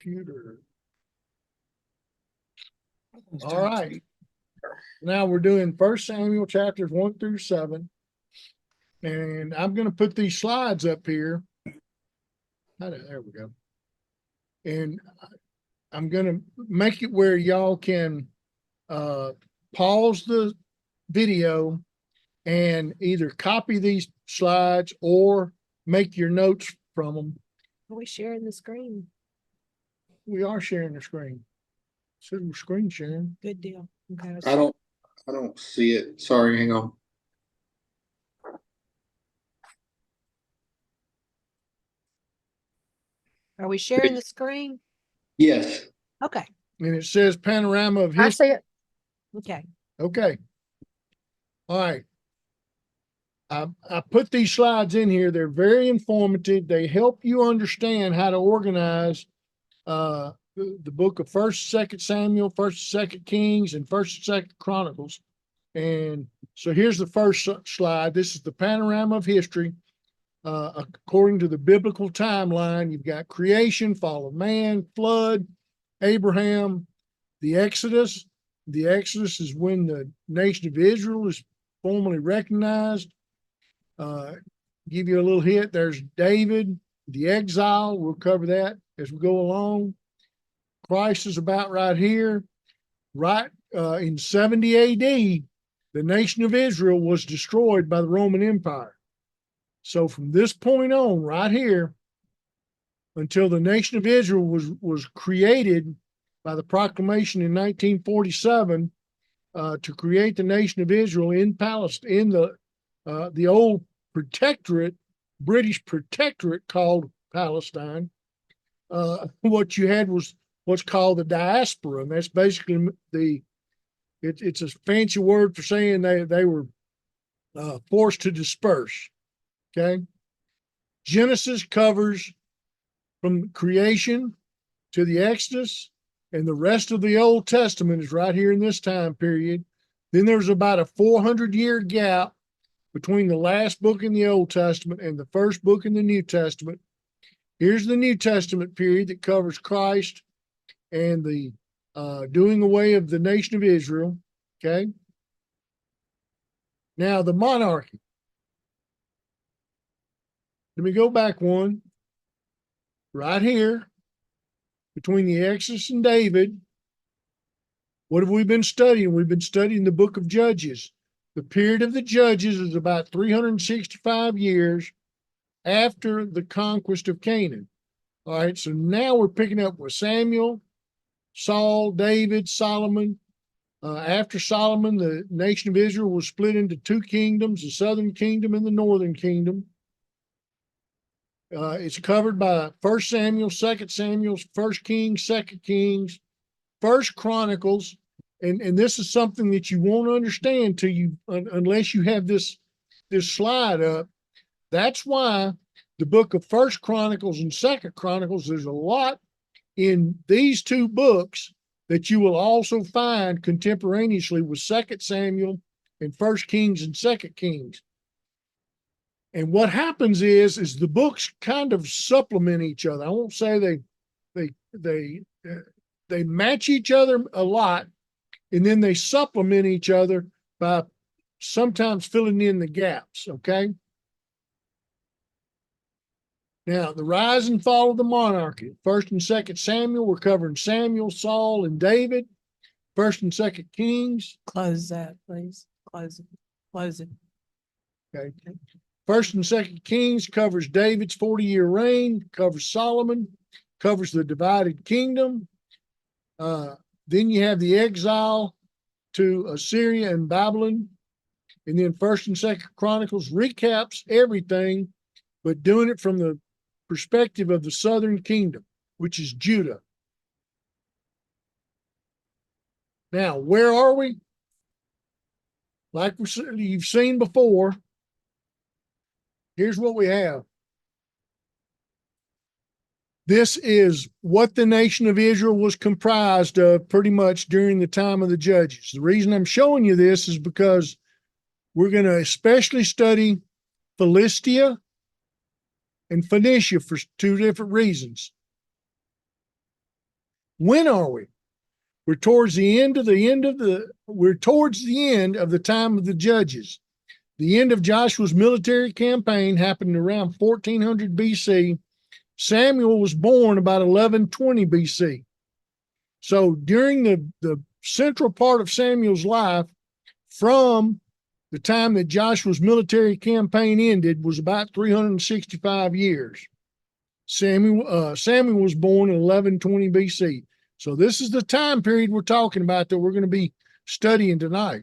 computer. All right. Now we're doing 1 Samuel chapters 1 through 7. And I'm going to put these slides up here. There we go. And I'm going to make it where y'all can pause the video and either copy these slides or make your notes from them. Are we sharing the screen? We are sharing the screen. So we're screen sharing. Good deal. Okay. I don't see it. Sorry, hang on. Are we sharing the screen? Yes. Okay. And it says panorama of I history. see it. Okay. Okay. All right. I put these slides in here. They're very informative. They help you understand how to organize the book of 1st, 2nd Samuel, 1st, 2nd Kings, and 1st and 2nd Chronicles. And so here's the first slide. This is the panorama of history. According to the biblical timeline, you've got creation, fall of man, flood, Abraham, the Exodus. The Exodus is when the nation of Israel is formally recognized. Give you a little hint. There's David, the exile. We'll cover that as we go along. Christ is about right here. Right in 70 AD, the nation of Israel was destroyed by the Roman Empire. So from this point on, right here, until the nation of Israel was created by the proclamation in 1947 to create the nation of Israel in Palestine, in the old protectorate, British protectorate called Palestine. What you had was what's called the diaspora, and that's basically it's a fancy word for saying they were forced to disperse. Okay, Genesis covers from creation to the Exodus, and the rest of the Old Testament is right here in this time period. Then there's about a 400-year gap between the last book in the Old Testament and the first book in the New Testament. Here's the New Testament period that covers Christ and the doing away of the nation of Israel. Okay. Now the monarchy. Let me go back one. Right here, between the Exodus and David, what have we been studying? We've been studying the book of Judges. The period of the Judges is about 365 years after the conquest of Canaan. All right, so now we're picking up with Samuel, Saul, David, Solomon. After Solomon, the nation of Israel was split into two kingdoms, the southern kingdom and the northern kingdom. It's covered by 1 Samuel, 2 Samuel, 1 Kings, 2 Kings, 1 Chronicles, and this is something that you won't understand till you unless you have this slide up. That's why the book of 1 Chronicles and 2 Chronicles, there's a lot in these two books that you will also find contemporaneously with 2 Samuel and 1 Kings and 2 Kings. And what happens is the books kind of supplement each other. I won't say they match each other a lot, and then they supplement each other by sometimes filling in the gaps. Okay. Now, the rise and fall of the monarchy. 1 and 2 Samuel, we're covering Samuel, Saul, and David. 1 and 2 Kings. Close that, please. Close it. Close it. Okay. 1 and 2 Kings covers David's 40-year reign, covers Solomon, covers the divided kingdom. Then you have the exile to Assyria and Babylon. And then 1 and 2 Chronicles recaps everything, but doing it from the perspective of the southern kingdom, which is Judah. Now, where are we? Like you've seen before, here's what we have. This is what the nation of Israel was comprised of pretty much during the time of the Judges. The reason I'm showing you this is because we're going to especially study Philistia and Phoenicia for two different reasons. When are we? We're towards the end of the time of the judges. The end of Joshua's military campaign happened around 1400 BC. Samuel was born about 1120 BC. So during the central part of Samuel's life, from the time that Joshua's military campaign ended, was about 365 years. Samuel was born in 1120 BC. So this is the time period we're talking about that we're going to be studying tonight.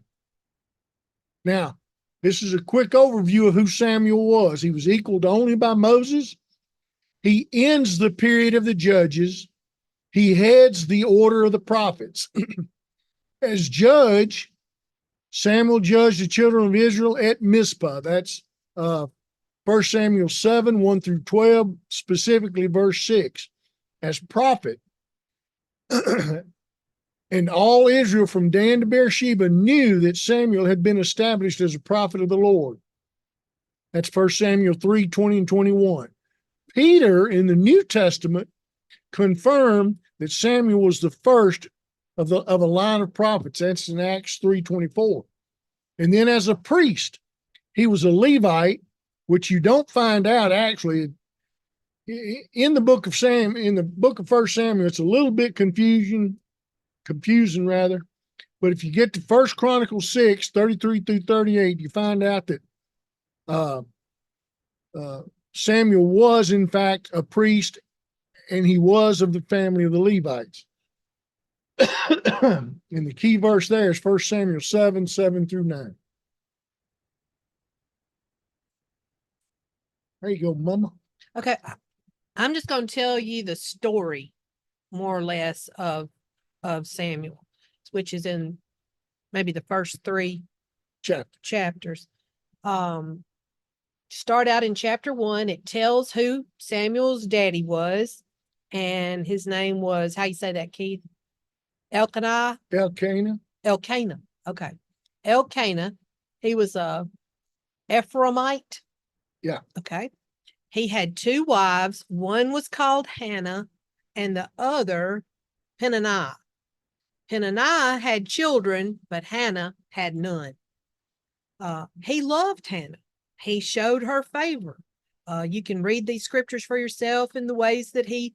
Now, this is a quick overview of who Samuel was. He was equaled only by Moses. He ends the period of the judges. He heads the order of the prophets. As judge, Samuel judged the children of Israel at Mizpah. That's 1 Samuel 7, 1 through 12, specifically verse 6. As prophet, and all Israel from Dan to Beersheba knew that Samuel had been established as a prophet of the Lord. That's 1 Samuel 3, 20 and 21. Peter in the New Testament confirmed that Samuel was the first of a line of prophets. That's in Acts 3:24. And then as a priest, he was a Levite, which you don't find out actually in the book of 1 Samuel. It's a little bit confusing rather. But if you get to 1 Chronicles 6, 33 through 38, you find out that Samuel was in fact a priest, and he was of the family of the Levites. And the key verse there is 1 Samuel 7, 7 through 9. There you go, Mama. Okay, I'm just going to tell you the story, more or less, of Samuel, which is in maybe the first 3 chapters. Start out in chapter 1. It tells who Samuel's daddy was, and his name was, how you say that, Keith? Elkanah. Okay. Elkanah. He was a Ephraimite. Yeah. Okay. He had 2 wives. One was called Hannah, and the other Peninnah. Peninnah had children, but Hannah had none. He loved Hannah. He showed her favor. You can read these scriptures for yourself in the ways that he,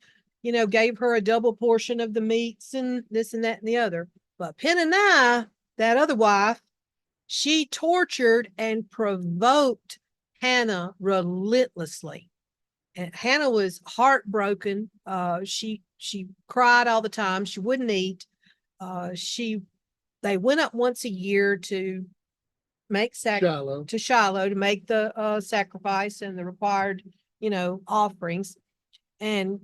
gave her a double portion of the meats and this and that and the other. But Peninnah, that other wife, she tortured and provoked Hannah relentlessly. And Hannah was heartbroken. She cried all the time. She wouldn't eat. They went up once a year to make Shiloh to make the sacrifice and the required, offerings. And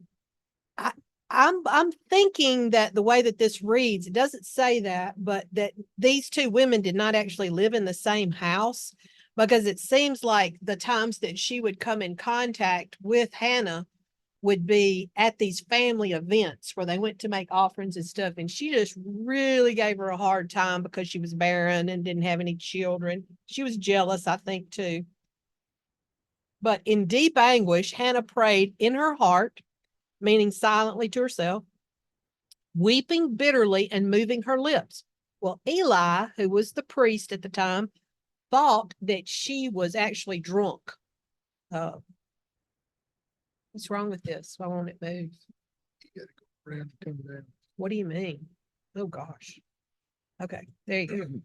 I'm thinking that the way that this reads, it doesn't say that, but that these 2 women did not actually live in the same house, because it seems like the times that she would come in contact with Hannah would be at these family events where they went to make offerings and stuff. And she just really gave her a hard time because she was barren and didn't have any children. She was jealous, I think, too. But in deep anguish, Hannah prayed in her heart, meaning silently to herself, weeping bitterly and moving her lips. Well, Eli, who was the priest at the time, thought that she was actually drunk. What's wrong with this? Why won't it move? What do you mean? Oh, gosh. Okay, there you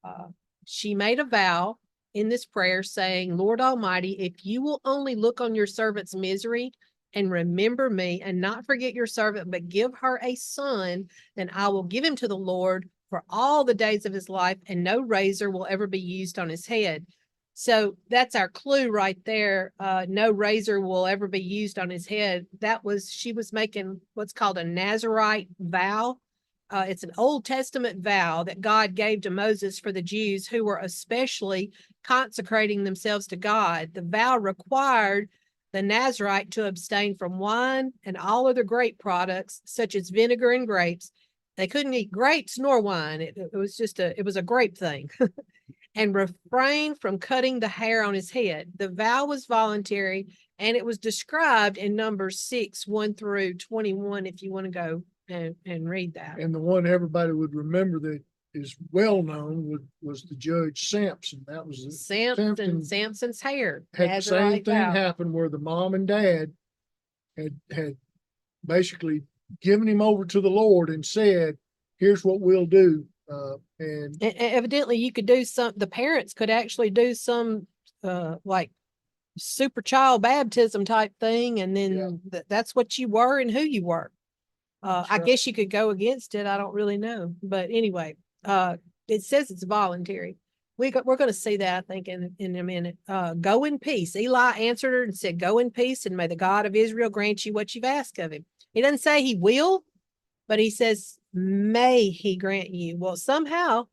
go. She made a vow in this prayer saying, Lord Almighty, if you will only look on your servant's misery and remember me and not forget your servant, but give her a son, then I will give him to the Lord for all the days of his life, and no razor will ever be used on his head. So that's our clue right there. No razor will ever be used on his head. She was making what's called a Nazirite vow. It's an Old Testament vow that God gave to Moses for the Jews who were especially consecrating themselves to God. The vow required the Nazirite to abstain from wine and all other grape products, such as vinegar and grapes. They couldn't eat grapes nor wine. It was a grape thing. And refrain from cutting the hair on his head. The vow was voluntary And it was described in Numbers 6, 1 through 21, if you want to go and read that. And the one everybody would remember that is well known was the judge Samson. That was Samson's hair. had the same Nazarite thing vow. happen where the mom and dad had basically given him over to the Lord and said, here's what we'll do. And Evidently you could do the parents could actually do some, like super child baptism type thing. And then that's what you were and who you were. I right. guess you could go against it. I don't really know. But anyway, it says it's voluntary. We're going to see that, I think, in a minute. Go in peace. Eli answered her and said, go in peace, and may the God of Israel grant you what you've asked of him. He doesn't say he will, but he says, may he grant you. Well, somehow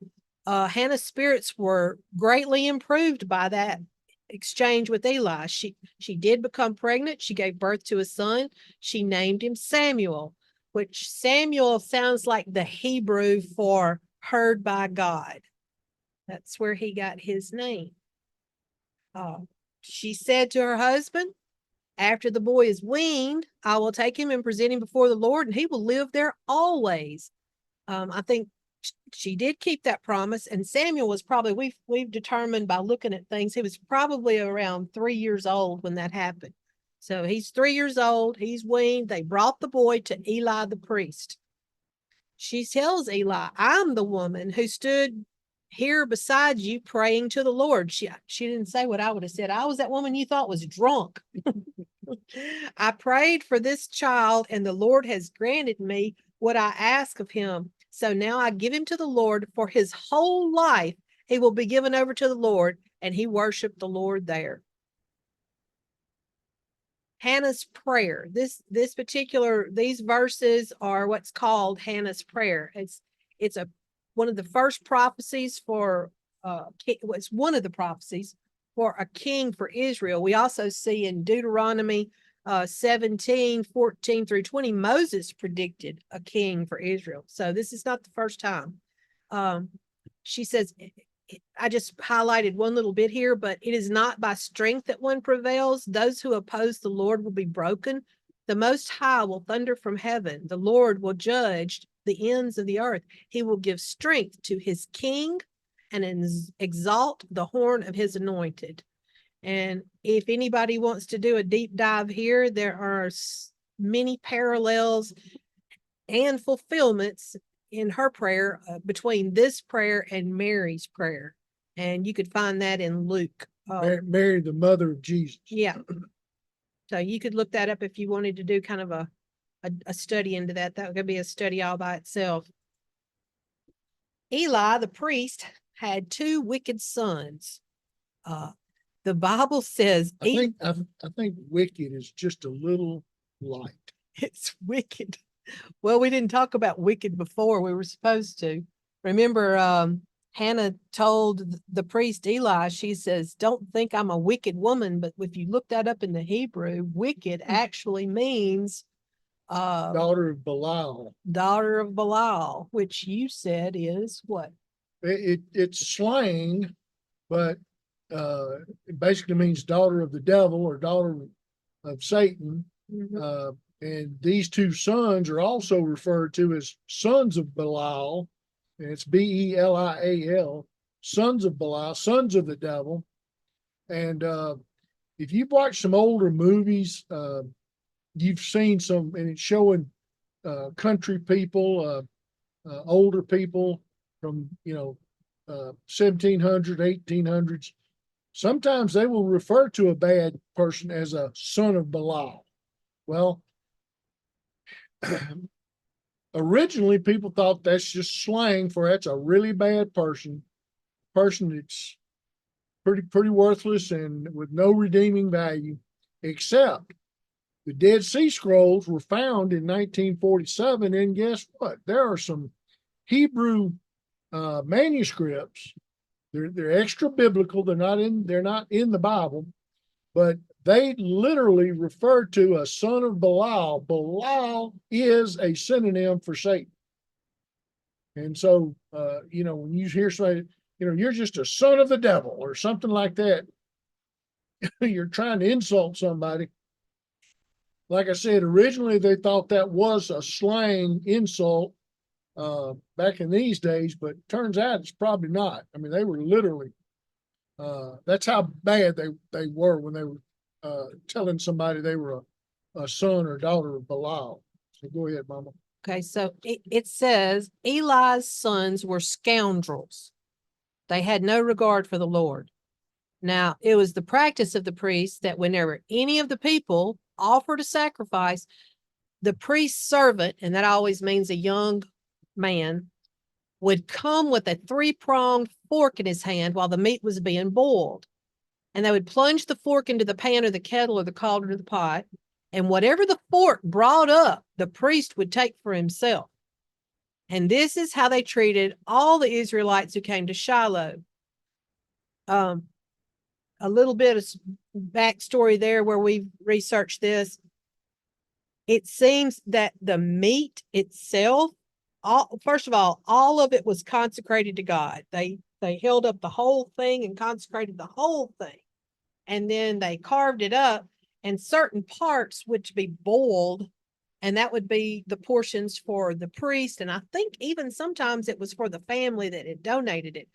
Hannah's spirits were greatly improved by that exchange with Eli. She did become pregnant. She gave birth to a son. She named him Samuel, which Samuel sounds like the Hebrew for heard by God. That's where he got his name. She said to her husband, after the boy is weaned, I will take him and present him before the Lord, and he will live there always. I think she did keep that promise. And Samuel was probably, we've determined by looking at things, he was probably around 3 years old when that happened. So he's 3 years old, he's weaned. They brought the boy to Eli the priest. She tells Eli, I'm the woman who stood here beside you praying to the Lord. She didn't say what I would have said. I was that woman you thought was drunk. I prayed for this child, and the Lord has granted me what I ask of him. So now I give him to the Lord. For his whole life he will be given over to the Lord. And he worshiped the Lord there. Hannah's prayer. These verses are what's called Hannah's prayer. It's one of the first prophecies for it's one of the prophecies for a king for Israel. We also see in Deuteronomy 17, 14 through 20, Moses predicted a king for Israel. So this is not the first time. She says, I just highlighted one little bit here, but it is not by strength that one prevails. Those who oppose the Lord will be broken. The Most High will thunder from heaven. The Lord will judge the ends of the earth. He will give strength to his king and exalt the horn of his anointed. And if anybody wants to do a deep dive here, there are many parallels and fulfillments in her prayer between this prayer and Mary's prayer. And you could find that in Luke. Mary, the mother of Jesus. Yeah. So you could look that up if you wanted to do kind of a study into that. That would be a study all by itself. Eli, the priest, had 2 wicked sons. The Bible says I think wicked is just a little light. it's wicked. Well, we didn't talk about wicked before. We were supposed to. Remember, Hannah told the priest Eli, she says, don't think I'm a wicked woman. But if you look that up in the Hebrew, wicked actually means Daughter of Belial. Daughter of Belial, which you said is what? It's slang, but it basically means daughter of the devil or daughter of Satan. Mm-hmm. And these 2 sons are also referred to as sons of Belial. And it's Belial, sons of Belial, sons of the devil. And if you've watched some older movies, you've seen some, and it's showing country people, older people from 1700s, 1800s. Sometimes they will refer to a bad person as a son of Belial. Well, originally people thought that's just slang for that's a really bad person that's pretty worthless and with no redeeming value, except the Dead Sea Scrolls were found in 1947. And guess what? There are some Hebrew manuscripts. They're extra biblical. They're not in the Bible, but they literally refer to a son of Belial. Belial is a synonym for Satan. And so, when you hear say, you're just a son of the devil or something like that, you're trying to insult somebody. like I said, originally they thought that was a slang insult back in these days, but turns out it's probably not. I mean, they were literally, that's how bad they were when they were telling somebody they were a son or daughter of Belial. So go ahead, Mama. Okay, so it says Eli's sons were scoundrels. They had no regard for the Lord. Now, it was the practice of the priests that whenever any of the people offered a sacrifice, the priest's servant, and that always means a young man, would come with a three-pronged fork in his hand while the meat was being boiled. And they would plunge the fork into the pan or the kettle or the cauldron or the pot. And whatever the fork brought up, the priest would take for himself. And this is how they treated all the Israelites who came to Shiloh. A little bit of backstory there where we researched this. It seems that the meat itself, first of all of it was consecrated to God. They held up the whole thing and consecrated the whole thing. And then they carved it up, and certain parts would be boiled, and that would be the portions for the priest. And I think even sometimes it was for the family that had donated it.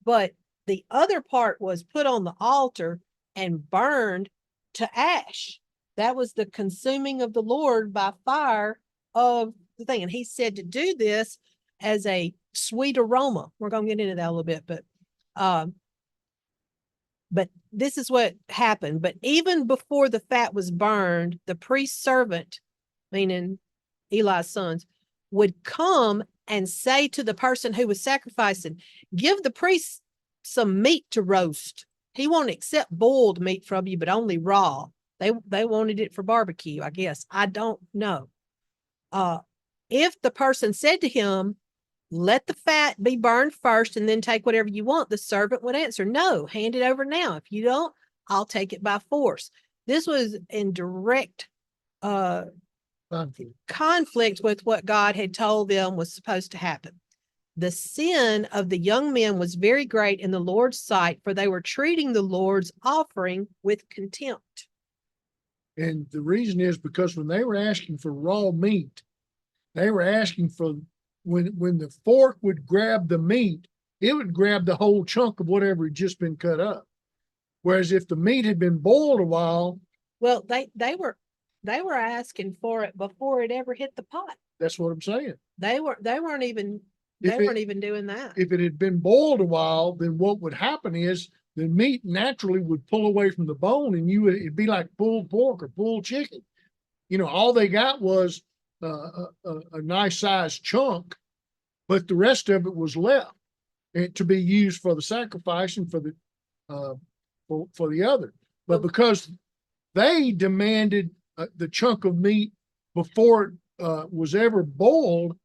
But the other part was put on the altar and burned to ash. That was the consuming of the Lord by fire of the thing. And he said to do this as a sweet aroma. We're going to get into that a little bit, but this is what happened. But even before the fat was burned, the priest's servant, meaning Eli's sons, would come and say to the person who was sacrificing, give the priest some meat to roast. He won't accept boiled meat from you, but only raw. They wanted it for barbecue, I guess. I don't know. If the person said to him, let the fat be burned first and then take whatever you want, the servant would answer, no, hand it over now. If you don't, I'll take it by force. This was in direct conflict with what God had told them was supposed to happen. The sin of the young men was very great in the Lord's sight, for they were treating the Lord's offering with contempt. And the reason is because when they were asking for raw meat, they were asking for, when the fork would grab the meat, it would grab the whole chunk of whatever had just been cut up. Whereas if the meat had been boiled a while, well, they were asking for it before it ever hit the pot. that's what I'm saying. They weren't even doing that. If it had been boiled a while, then what would happen is the meat naturally would pull away from the bone, and it'd be like pulled pork or pulled chicken. You know, all they got was a nice sized chunk, but the rest of it was left to be used for the sacrifice and for the other. But because they demanded the chunk of meat before it was ever boiled,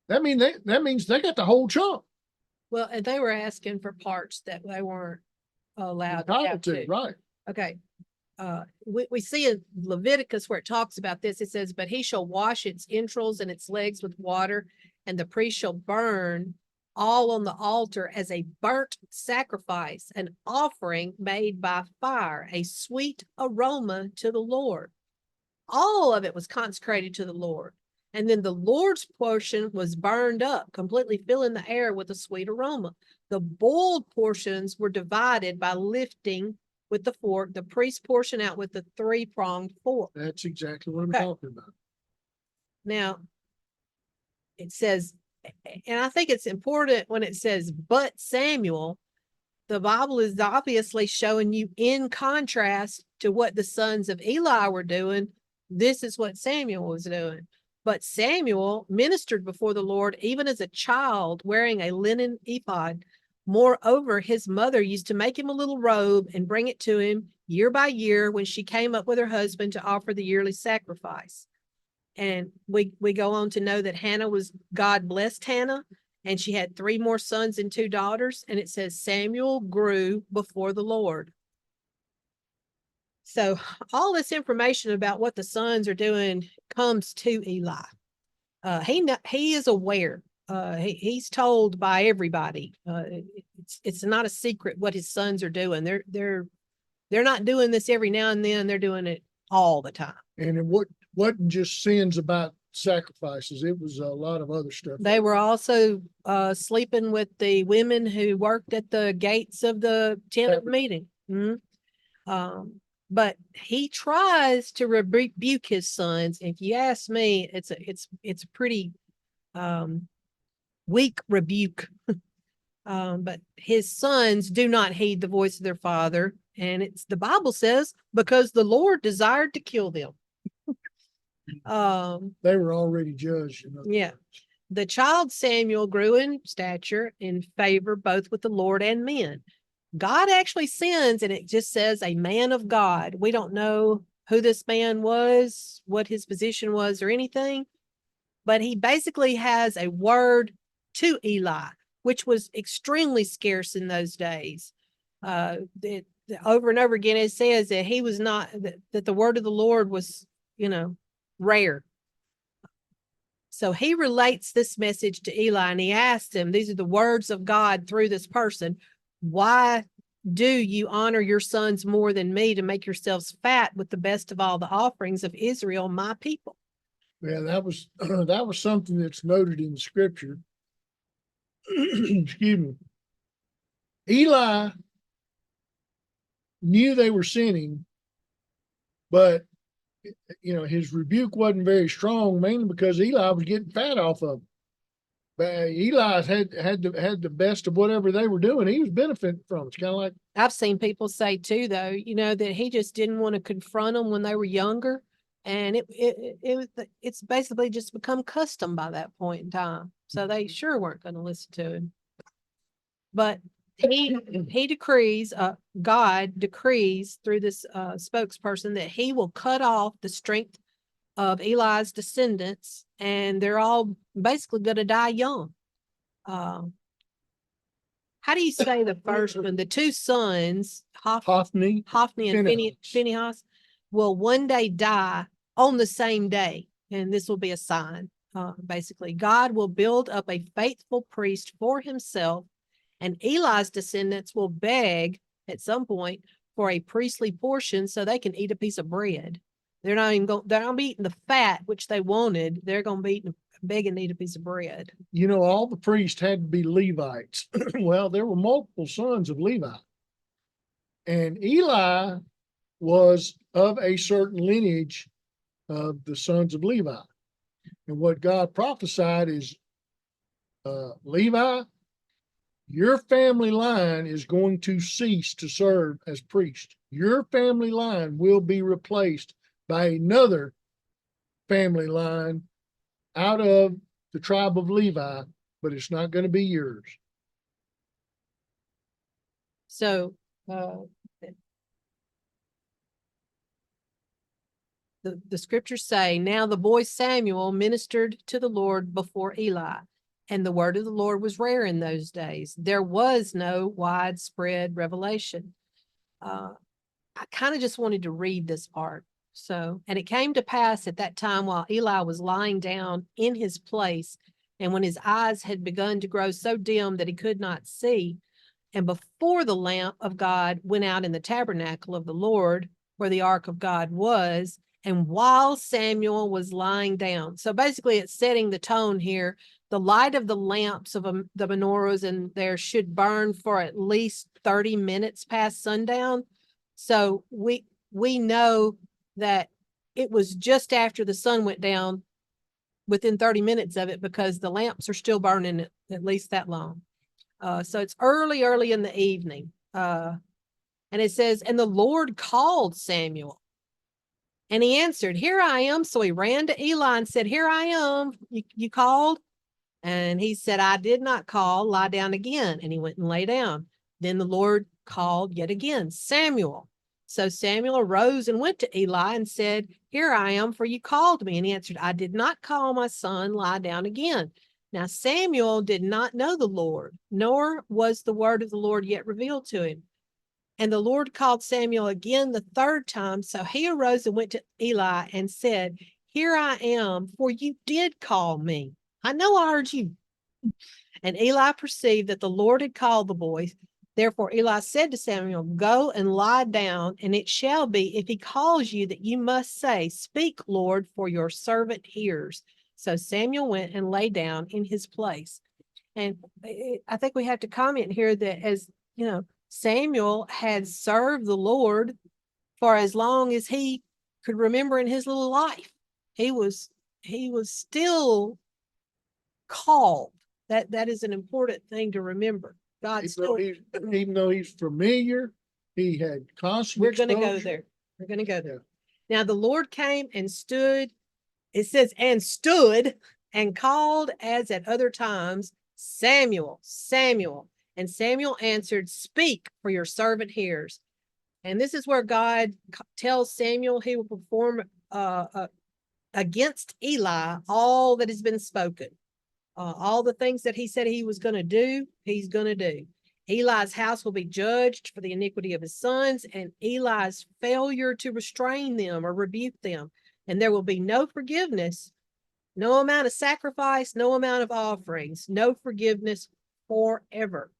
that means they got the whole chunk. Well, and they were asking for parts that they weren't allowed to. Right. Okay. We see in Leviticus where it talks about this, it says, but he shall wash its entrails and its legs with water, and the priest shall burn all on the altar as a burnt sacrifice, an offering made by fire, a sweet aroma to the Lord. All of it was consecrated to the Lord. And then the Lord's portion was burned up, completely filling the air with a sweet aroma. The boiled portions were divided by lifting with the fork, the priest's portion out with the three-pronged fork. That's exactly what I'm talking about. Now, it says, and I think it's important when it says, but Samuel, the Bible is obviously showing you in contrast to what the sons of Eli were doing. This is what Samuel was doing. But Samuel ministered before the Lord even as a child, wearing a linen ephod. Moreover, his mother used to make him a little robe and bring it to him year by year when she came up with her husband to offer the yearly sacrifice. And we go on to know that God blessed Hannah, and she had 3 more sons and 2 daughters. And it says Samuel grew before the Lord. So all this information about what the sons are doing comes to Eli. He is aware. He's told by everybody. It's not a secret what his sons are doing. They're not doing this every now and then. They're doing it all the time. And wasn't just sins about sacrifices. It was a lot of other stuff. They were also sleeping with the women who worked at the gates of the tent of meeting. Mhm. But he tries to rebuke his sons. If you ask me, it's a pretty weak rebuke. But his sons do not heed the voice of their father, and it's the Bible says because the Lord desired to kill them. They were already judged. Yeah. The child Samuel grew in stature, in favor both with the Lord and men. God actually sends, and it just says a man of God. We don't know who this man was, what his position was, or anything, but he basically has a word to Eli, which was extremely scarce in those days. Over and over again, it says that he was not, that the word of the Lord was, rare. So he relates this message to Eli, and he asked him, these are the words of God through this person. Why do you honor your sons more than me to make yourselves fat with the best of all the offerings of Israel, my people? Yeah, that was that was something that's noted in the scripture. Excuse me. Eli knew they were sinning, but his rebuke wasn't very strong, mainly because Eli was getting fat off of them. But Eli had the best of whatever they were doing. He was benefiting from it. It's kind of like, I've seen people say too, though, that he just didn't want to confront them when they were younger, and it's basically just become custom by that point in time. So they sure weren't going to listen to him. But he decrees, God decrees through this spokesperson that he will cut off the strength of Eli's descendants, and they're all basically going to die young. How do you say the first one? The two sons, Hophni and Phinehas. Phinehas, will one day die on the same day, and this will be a sign. Basically, God will build up a faithful priest for himself, and Eli's descendants will beg at some point for a priestly portion so they can eat a piece of bread. They're not be eating the fat, which they wanted. They're going to be begging to eat a piece of bread. All the priests had to be Levites. Well, there were multiple sons of Levi. And Eli was of a certain lineage of the sons of Levi. And what God prophesied is, Levi, your family line is going to cease to serve as priest. Your family line will be replaced by another family line out of the tribe of Levi, but it's not going to be yours. So the scriptures say, now the boy Samuel ministered to the Lord before Eli, and the word of the Lord was rare in those days. There was no widespread revelation. I kind of just wanted to read this part. So, and it came to pass at that time while Eli was lying down in his place, and when his eyes had begun to grow so dim that he could not see, and before the lamp of God went out in the tabernacle of the Lord, where the ark of God was, and while Samuel was lying down. So basically it's setting the tone here. The light of the lamps of the menorahs in there should burn for at least 30 minutes past sundown. So we know that it was just after the sun went down, within 30 minutes of it, because the lamps are still burning at least that long. So it's early in the evening. And it says, and the Lord called Samuel. And he answered, here I am. So he ran to Eli and said, here I am. You called? And he said, I did not call. Lie down again. And he went and lay down. Then the Lord called yet again, Samuel. So Samuel arose and went to Eli and said, here I am, for you called me. And he answered, I did not call, my son. Lie down again. Now Samuel did not know the Lord, nor was the word of the Lord yet revealed to him. And the Lord called Samuel again the third time. So he arose and went to Eli and said, here I am, for you did call me. I know I heard you. And Eli perceived that the Lord had called the boy. Therefore Eli said to Samuel, go and lie down, and it shall be, if he calls you, that you must say, speak, Lord, for your servant hears. So Samuel went and lay down in his place. And I think we have to comment here that, as you know, Samuel had served the Lord for as long as he could remember in his little life. He was still called. That is an important thing to remember. God still. Even though he's familiar, he had constant. We're going to go exposure. there. We're going to go there. Now the Lord came and stood. It says, and stood and called as at other times, Samuel, Samuel. And Samuel answered, speak, for your servant hears. And this is where God tells Samuel he will perform against Eli all that has been spoken. All the things that he said he was going to do, he's going to do. Eli's house will be judged for the iniquity of his sons and Eli's failure to restrain them or rebuke them. And there will be no forgiveness, no amount of sacrifice, no amount of offerings, no forgiveness forever.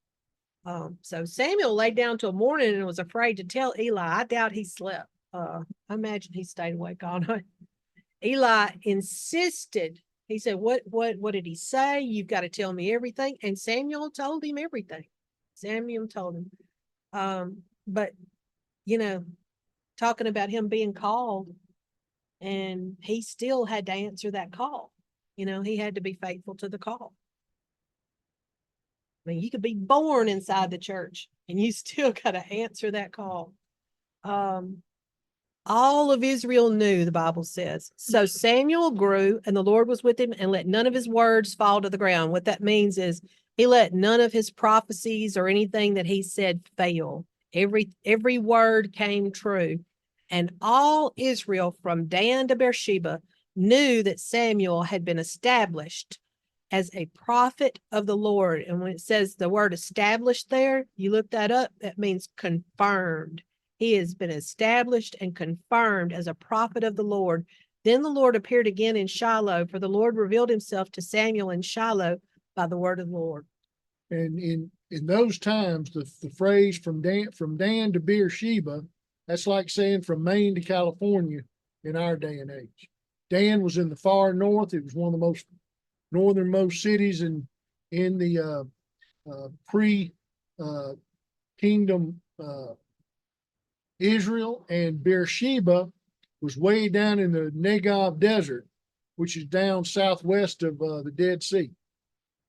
So Samuel laid down till morning and was afraid to tell Eli. I doubt he slept. I imagine he stayed awake all night. Eli insisted. He said, what did he say? You've got to tell me everything. And Samuel told him everything. Samuel told him. But, you know, talking about him being called, and he still had to answer that call. You know, he had to be faithful to the call. I mean, you could be born inside the church and you still got to answer that call. All of Israel knew, the Bible says. So Samuel grew and the Lord was with him and let none of his words fall to the ground. What that means is he let none of his prophecies or anything that he said fail. Every word came true. And all Israel from Dan to Beersheba knew that Samuel had been established as a prophet of the Lord. And when it says the word established there, you look that up, that means confirmed. He has been established and confirmed as a prophet of the Lord. Then the Lord appeared again in Shiloh, for the Lord revealed himself to Samuel in Shiloh by the word of the Lord. And in those times, the phrase from Dan to Beersheba, that's like saying from Maine to California in our day and age. Dan was in the far north. It was one of the most northernmost cities in the pre-kingdom Israel, and Beersheba was way down in the Negev desert, which is down southwest of the Dead Sea.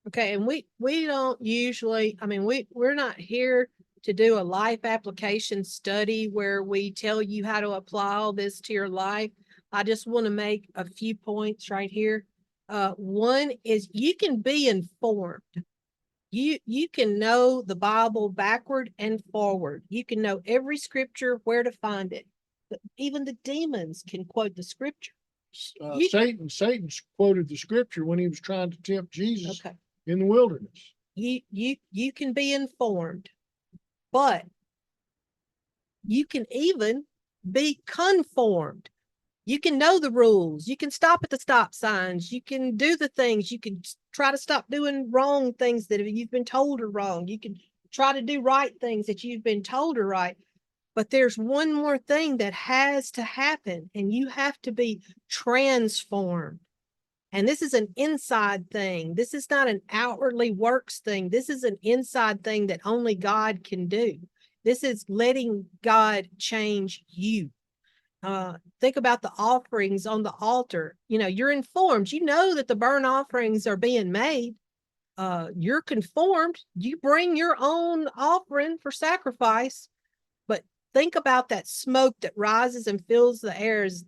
Okay, and we don't usually, I mean, we're not here to do a life application study where we tell you how to apply all this to your life. I just want to make a few points right here. One is you can be informed. You can know the Bible backward and forward. You can know every scripture, where to find it. But even the demons can quote the scripture. Satan quoted the scripture when he was trying to tempt Jesus Okay. in the wilderness. You can be informed, but you can even be conformed. You can know the rules. You can stop at the stop signs. You can do the things. You can try to stop doing wrong things that you've been told are wrong. You can try to do right things that you've been told are right. But there's one more thing that has to happen, and you have to be transformed. And this is an inside thing. This is not an outwardly works thing. This is an inside thing that only God can do. This is letting God change you. Think about the offerings on the altar. You know, you're informed. You know that the burnt offerings are being made. You're conformed. You bring your own offering for sacrifice. But think about that smoke that rises and fills the air. Is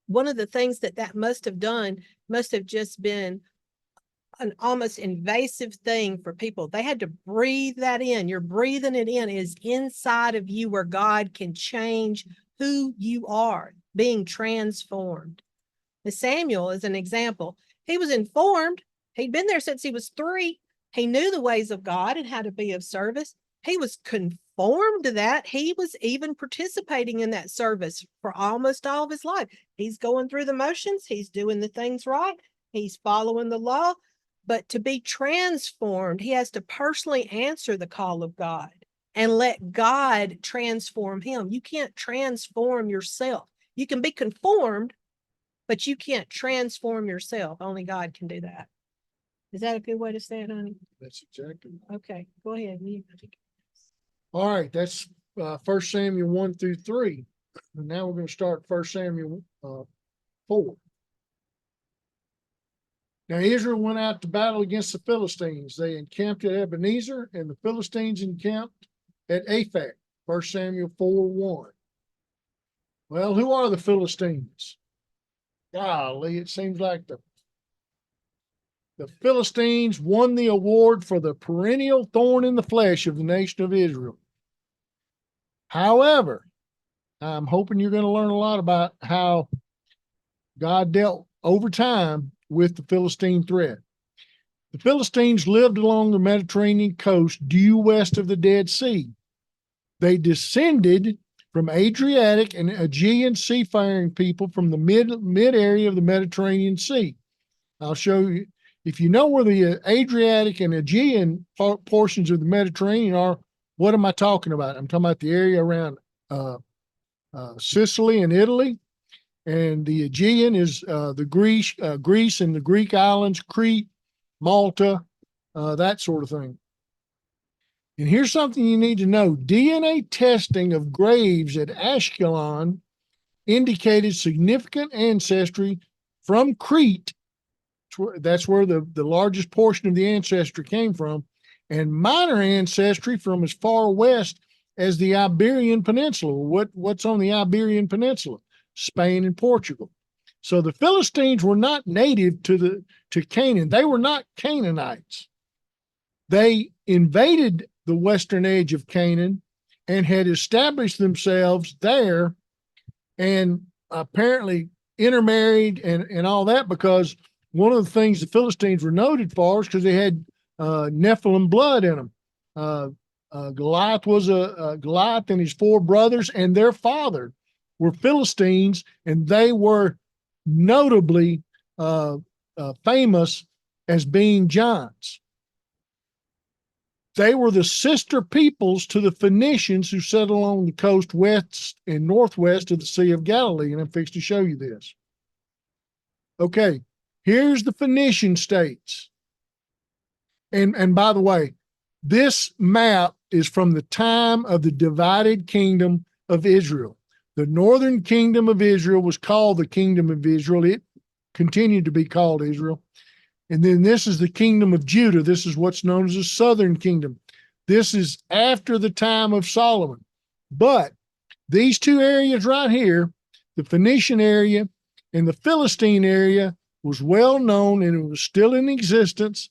one of the things that must have done, must have just been an almost invasive thing for people. They had to breathe that in. You're breathing it in. It is inside of you where God can change who you are, being transformed. Now, Samuel is an example. He was informed. He'd been there since he was 3. He knew the ways of God and how to be of service. He was conformed to that. He was even participating in that service for almost all of his life. He's going through the motions. He's doing the things right. He's following the law. But to be transformed, he has to personally answer the call of God. and let God transform him. You can't transform yourself. You can be conformed, but you can't transform yourself. Only God can do that. Is that a good way to say it, honey? That's exactly. Okay, go ahead. All right, that's 1 Samuel 1 through 3. And now we're going to start 1 Samuel 4. Now Israel went out to battle against the Philistines. They encamped at Ebenezer, and the Philistines encamped at Aphek. 1 Samuel 4:1. Well, who are the Philistines? Golly, it seems like the Philistines won the award for the perennial thorn in the flesh of the nation of Israel. However, I'm hoping you're going to learn a lot about how God dealt over time with the Philistine threat. The Philistines lived along the Mediterranean coast due west of the Dead Sea. They descended from Adriatic and Aegean seafaring people from the mid area of the Mediterranean Sea. I'll show you. If you know where the Adriatic and Aegean portions of the Mediterranean are, what am I talking about? I'm talking about the area around Sicily and Italy, and the Aegean is the Greece and the Greek islands, Crete, Malta, that sort of thing. And here's something you need to know. DNA testing of graves at Ashkelon indicated significant ancestry from Crete. That's where the largest portion of the ancestry came from, and minor ancestry from as far west as the Iberian Peninsula. What's on the Iberian Peninsula? Spain and Portugal. So the Philistines were not native to Canaan. They were not Canaanites. They invaded the western edge of Canaan and had established themselves there, and apparently intermarried and all that, because one of the things the Philistines were noted for is because they had Nephilim blood in them. Goliath Goliath and his 4 brothers and their father were Philistines, and they were notably famous as being giants. They were the sister peoples to the Phoenicians who settled along the coast west and northwest of the Sea of Galilee, and I'm fixed to show you this. Okay, here's the Phoenician states. And by the way, this map is from the time of the divided kingdom of Israel. The northern kingdom of Israel was called the kingdom of Israel. It continued to be called Israel. And then this is the kingdom of Judah. This is what's known as the southern kingdom. This is after the time of Solomon. But these 2 areas right here, the Phoenician area and the Philistine area, was well known, and it was still in existence,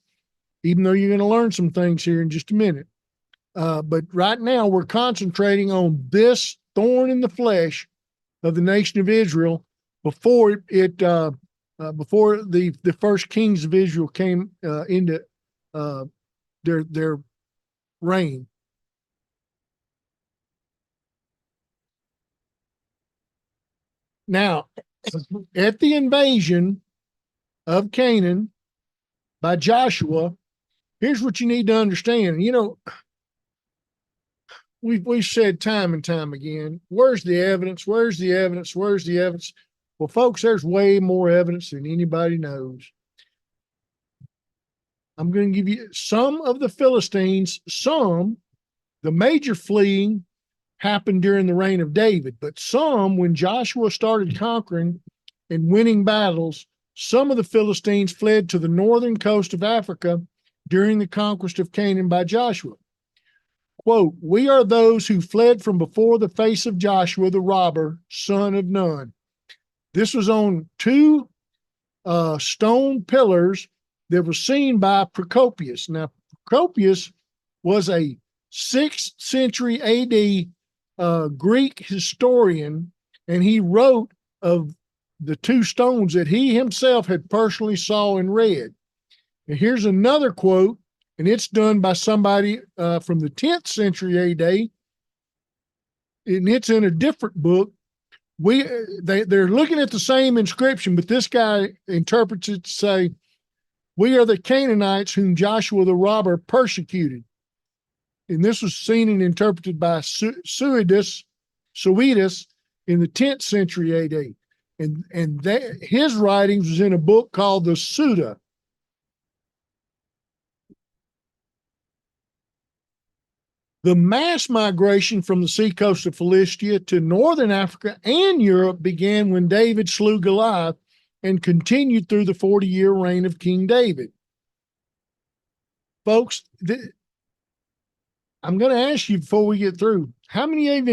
even though you're going to learn some things here in just a minute. But right now we're concentrating on this thorn in the flesh of the nation of Israel before before the first kings of Israel came into their reign. Now, at the invasion of Canaan by Joshua, here's what you need to understand. You know, we've said time and time again, where's the evidence? Where's the evidence? Where's the evidence? Well, folks, there's way more evidence than anybody knows. I'm going to give you some of the Philistines. The major fleeing happened during the reign of David, but some, when Joshua started conquering and winning battles, some of the Philistines fled to the northern coast of Africa during the conquest of Canaan by Joshua. Quote, "We are those who fled from before the face of Joshua the robber, son of Nun." This was on 2 stone pillars that were seen by Procopius. Now, Procopius was a 6th century AD Greek historian, and he wrote of the 2 stones that he himself had personally saw and read. And here's another quote, and it's done by somebody from the 10th century AD, and it's in a different book. They're looking at the same inscription, but this guy interprets it to say, "We are the Canaanites whom Joshua the robber persecuted." and this was seen and interpreted by Suidas in the 10th century AD. And his writings was in a book called the Suda. The mass migration from the seacoast of Philistia to northern Africa and Europe began when David slew Goliath and continued through the 40-year reign of King David. Folks, I'm going to ask you before we get through, how many of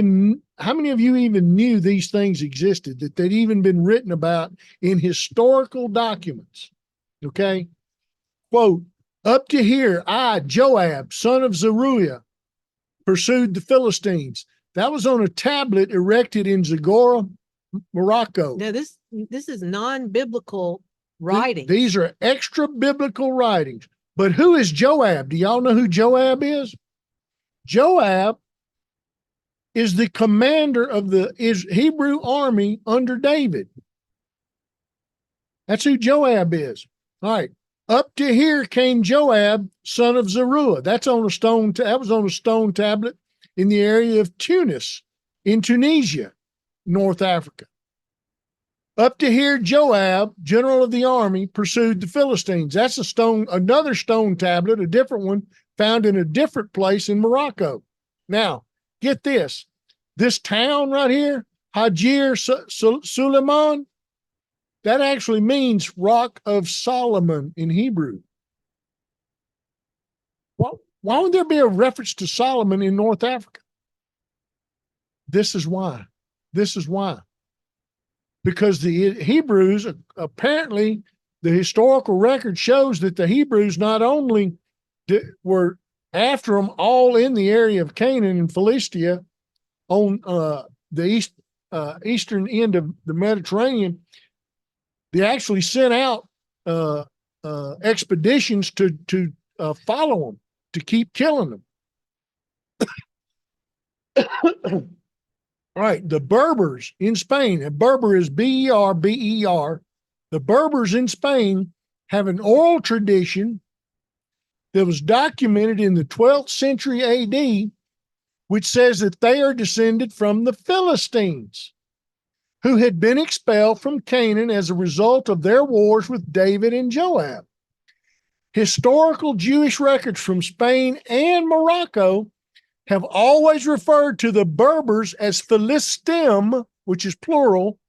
you even knew these things existed, that they'd even been written about in historical documents? Okay. Quote, up to here, I, Joab, son of Zeruiah, pursued the Philistines. That was on a tablet erected in Zagora, Morocco. Now, this is non-biblical writing. These are extra biblical writings. But who is Joab? Do y'all know who Joab is? Joab is the commander of the Hebrew army under David. That's who Joab is. All right. Up to here came Joab, son of Zeruiah. That was on a stone tablet in the area of Tunis in Tunisia, North Africa. Up to here, Joab, general of the army, pursued the Philistines. That's another stone tablet, a different one, found in a different place in Morocco. Now, get this. This town right here, Hajir Suleiman, that actually means Rock of Solomon in Hebrew. Why would there be a reference to Solomon in North Africa? This is why. Because the Hebrews, apparently, the historical record shows that the Hebrews not only were after them all in the area of Canaan and Philistia on the eastern end of the Mediterranean, they actually sent out expeditions to follow them, to keep killing them. All right, the Berbers in Spain, and Berber is B-E-R-B-E-R. The Berbers in Spain have an oral tradition that was documented in the 12th century AD, which says that they are descended from the Philistines, who had been expelled from Canaan as a result of their wars with David and Joab. Historical Jewish records from Spain and Morocco have always referred to the Berbers as Philistim, which is plural,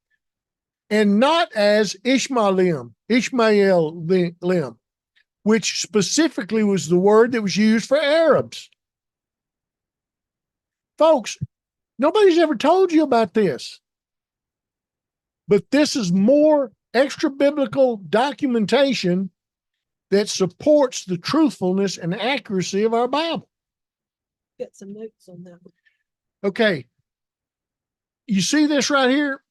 and not as Ishmaelim, which specifically was the word that was used for Arabs. Folks, nobody's ever told you about this. But this is more extra biblical documentation that supports the truthfulness and accuracy of our Bible. Get some notes on that. Okay. You see this right here,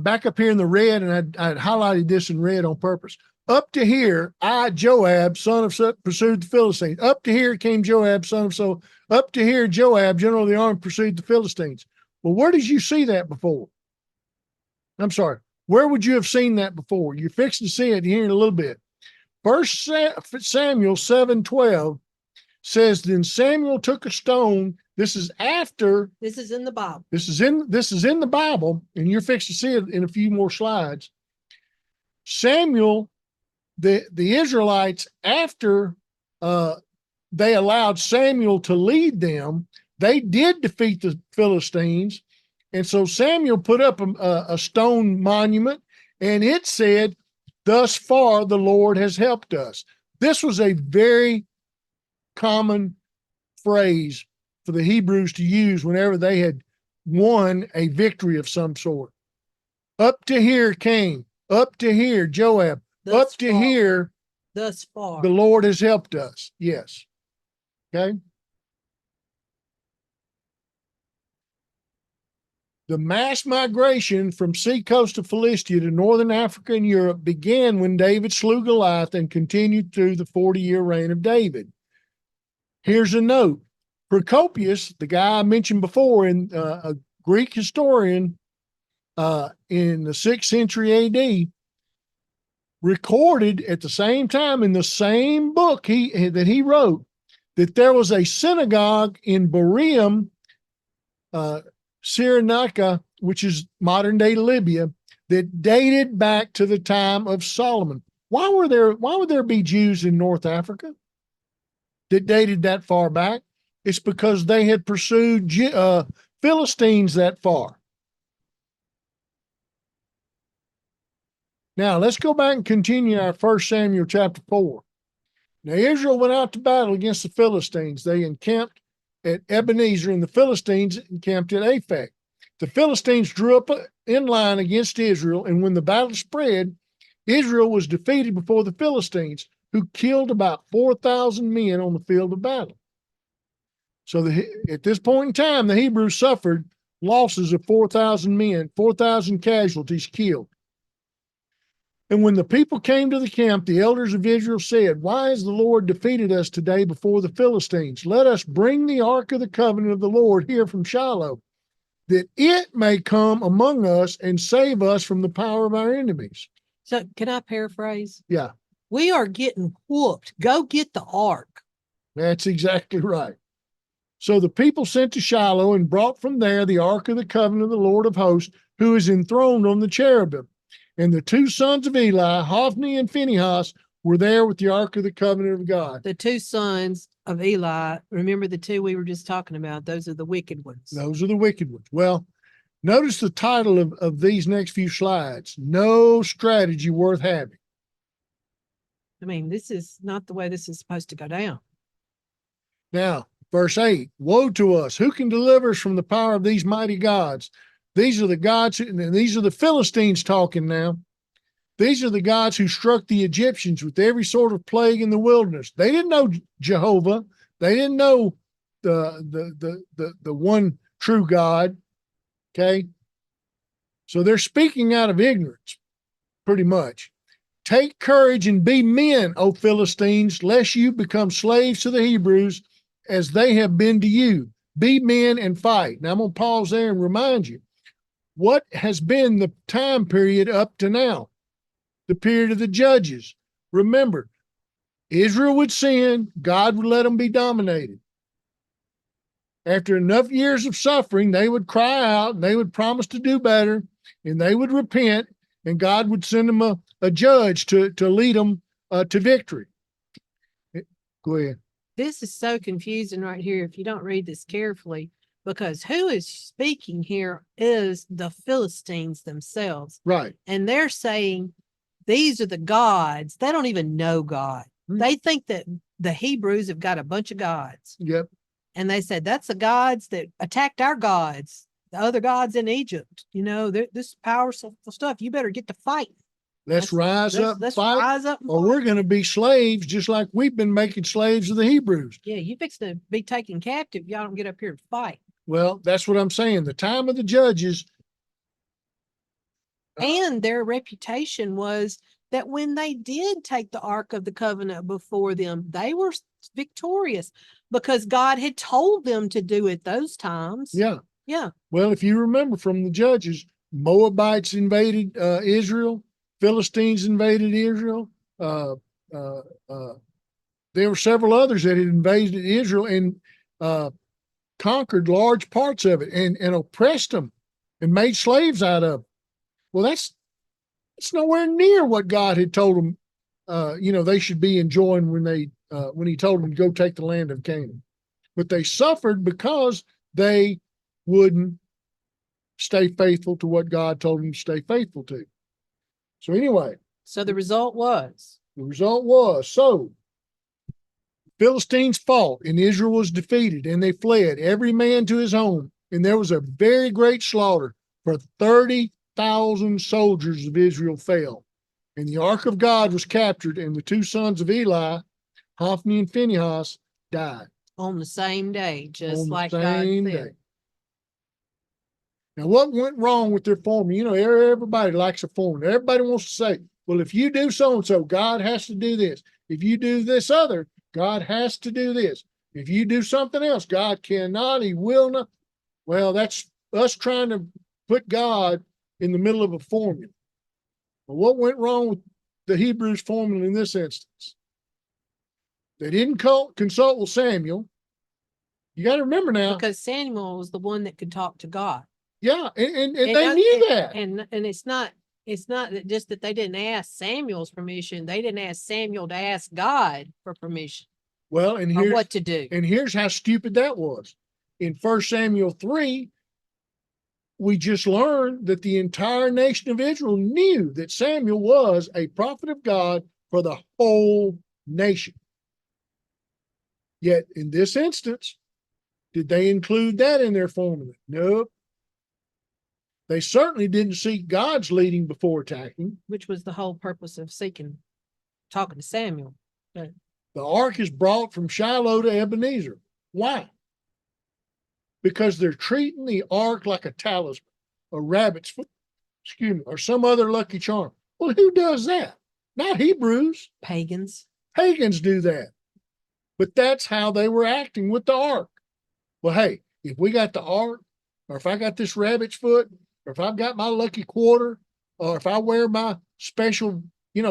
back up here in the red, and I'd highlighted this in red on purpose. Up to here, I, Joab, son of pursued the Philistines. Up to here came Joab, son of Up to here, Joab, general of the army, pursued the Philistines. Well, where did you see that before? I'm sorry. Where would you have seen that before? You're fixing to see it here in a little bit. First Samuel 7:12 says, then Samuel took a stone. This is in the Bible. This is in the Bible, and you're fixing to see it in a few more slides. Samuel, the Israelites, after they allowed Samuel to lead them, they did defeat the Philistines. And so Samuel put up a stone monument, and it said, thus far the Lord has helped us. This was a very common phrase for the Hebrews to use whenever they had won a victory of some sort. Up to here came, up to here, Joab, up to here, thus far, the Lord has helped us. Yes. Okay. The mass migration from seacoast of Philistia to northern Africa and Europe began when David slew Goliath and continued through the 40-year reign of David. Here's a note. Procopius, the guy I mentioned before, a Greek historian in the 6th century AD, recorded at the same time in the same book that he wrote that there was a synagogue in Bereum, Cyrenaica, which is modern day Libya, that dated back to the time of Solomon. Why would there be Jews in North Africa that dated that far back? It's because they had pursued Philistines that far. Now let's go back and continue our 1 Samuel chapter 4. Now Israel went out to battle against the Philistines. They encamped at Ebenezer, and the Philistines encamped at Aphek. The Philistines drew up in line against Israel, and when the battle spread, Israel was defeated before the Philistines, who killed about 4,000 men on the field of battle. So at this point in time, the Hebrews suffered losses of 4,000 men, 4,000 casualties killed. And when the people came to the camp, the elders of Israel said, "Why has the Lord defeated us today before the Philistines? Let us bring the ark of the covenant of the Lord here from Shiloh, that it may come among us and save us from the power of our enemies." So can I paraphrase? Yeah, We are getting whooped. Go get the ark. that's exactly right. So the people sent to Shiloh and brought from there the ark of the covenant of the Lord of hosts, who is enthroned on the cherubim. And the two sons of Eli, Hophni and Phinehas, were there with the ark of the covenant of God. The two sons of Eli, remember the two we were just talking about? Those are the wicked ones. Those are the wicked ones. Well, notice the title of these next few slides: No Strategy Worth Having. I mean, this is not the way this is supposed to go down. Now, verse 8, woe to us! Who can deliver us from the power of these mighty gods? These are the gods, and these are the Philistines talking now. These are the gods who struck the Egyptians with every sort of plague in the wilderness. They didn't know Jehovah. They didn't know the one true God. Okay. So they're speaking out of ignorance, pretty much. Take courage and be men, O Philistines, lest you become slaves to the Hebrews as they have been to you. Be men and fight. Now I'm going to pause there and remind you what has been the time period up to now, the period of the judges. Remember, Israel would sin, God would let them be dominated. After enough years of suffering, they would cry out and they would promise to do better, and they would repent, and God would send them a judge to lead them to victory. Go ahead. This is so confusing right here if you don't read this carefully, because who is speaking here is the Philistines themselves. Right. And they're saying these are the gods. They don't even know God. They think that the Hebrews have got a bunch of gods. Yep. And they said, that's the gods that attacked our gods, the other gods in Egypt. You know, this powerful stuff. You better get to fight. Let's rise up, Let's fight, rise up. or we're going to be slaves just like we've been making slaves of the Hebrews. Yeah, you fix to be taken captive. Y'all don't get up here and fight. Well, that's what I'm saying. The time of the judges. And their reputation was that when they did take the Ark of the Covenant before them, they were victorious because God had told them to do it those times. Yeah. Yeah. Well, if you remember from the judges, Moabites invaded Israel. Philistines invaded Israel. There were several others that had invaded Israel and conquered large parts of it and oppressed them and made slaves out of them. Well, that's nowhere near what God had told them, they should be enjoying when he told them to go take the land of Canaan. But they suffered because they wouldn't stay faithful to what God told them to stay faithful to. So anyway. So the result was? So Philistines fought and Israel was defeated and they fled, every man to his home. And there was a very great slaughter, for 30,000 soldiers of Israel fell. And the ark of God was captured, and the two sons of Eli, Hophni and Phinehas, died. On the same day, just On the like God same said. day. Now, what went wrong with their formula? Everybody likes a formula. Everybody wants to say, well, if you do so-and-so, God has to do this. If you do this other, God has to do this. If you do something else, God cannot, he will not. Well, that's us trying to put God in the middle of a formula. But what went wrong with the Hebrews formula in this instance? They didn't consult with Samuel. You got to remember now. Because Samuel was the one that could talk to God. Yeah, and And they I- knew that. And it's not that just that they didn't ask Samuel's permission. They didn't ask Samuel to ask God for permission Well, and or here's what to do. and here's how stupid that was. In 1 Samuel 3, we just learned that the entire nation of Israel knew that Samuel was a prophet of God for the whole nation. Yet in this instance, did they include that in their formula? Nope. They certainly didn't seek God's leading before attacking. Which was the whole purpose of talking to Samuel. The ark is brought from Shiloh to Ebenezer. Why? Because they're treating the ark like a talisman, a rabbit's foot, or some other lucky charm. Well, who does that? Not Hebrews. Pagans. Pagans do that. But that's how they were acting with the ark. Well, hey, if we got the ark, or if I got this rabbit's foot, or if I've got my lucky quarter, or if I wear my special,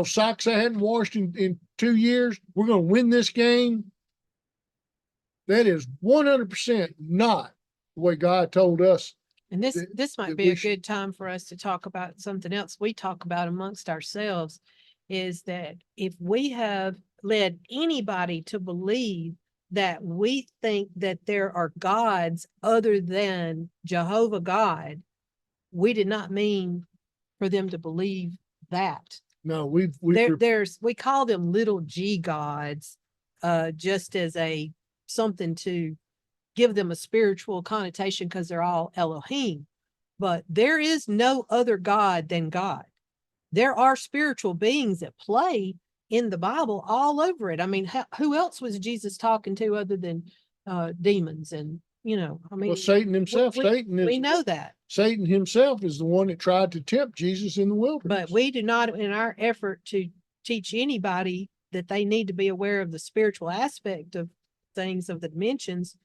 socks I hadn't washed in 2 years, we're going to win this game. That is 100% not the way God told us. And this that might that be we a should- good time for us to talk about something else we talk about amongst ourselves, is that if we have led anybody to believe that we think that there are gods other than Jehovah God, we did not mean for them to believe that. No, we We call them little g gods, just as something to give them a spiritual connotation because they're all Elohim. But there is no other God than God. There are spiritual beings that play in the Bible all over it. I mean, who else was Jesus talking to other than demons? And, well, Satan himself, we know that. Satan himself is the one that tried to tempt Jesus in the wilderness. But we do not, in our effort to teach anybody that they need to be aware of the spiritual aspect of things, of the dimensions,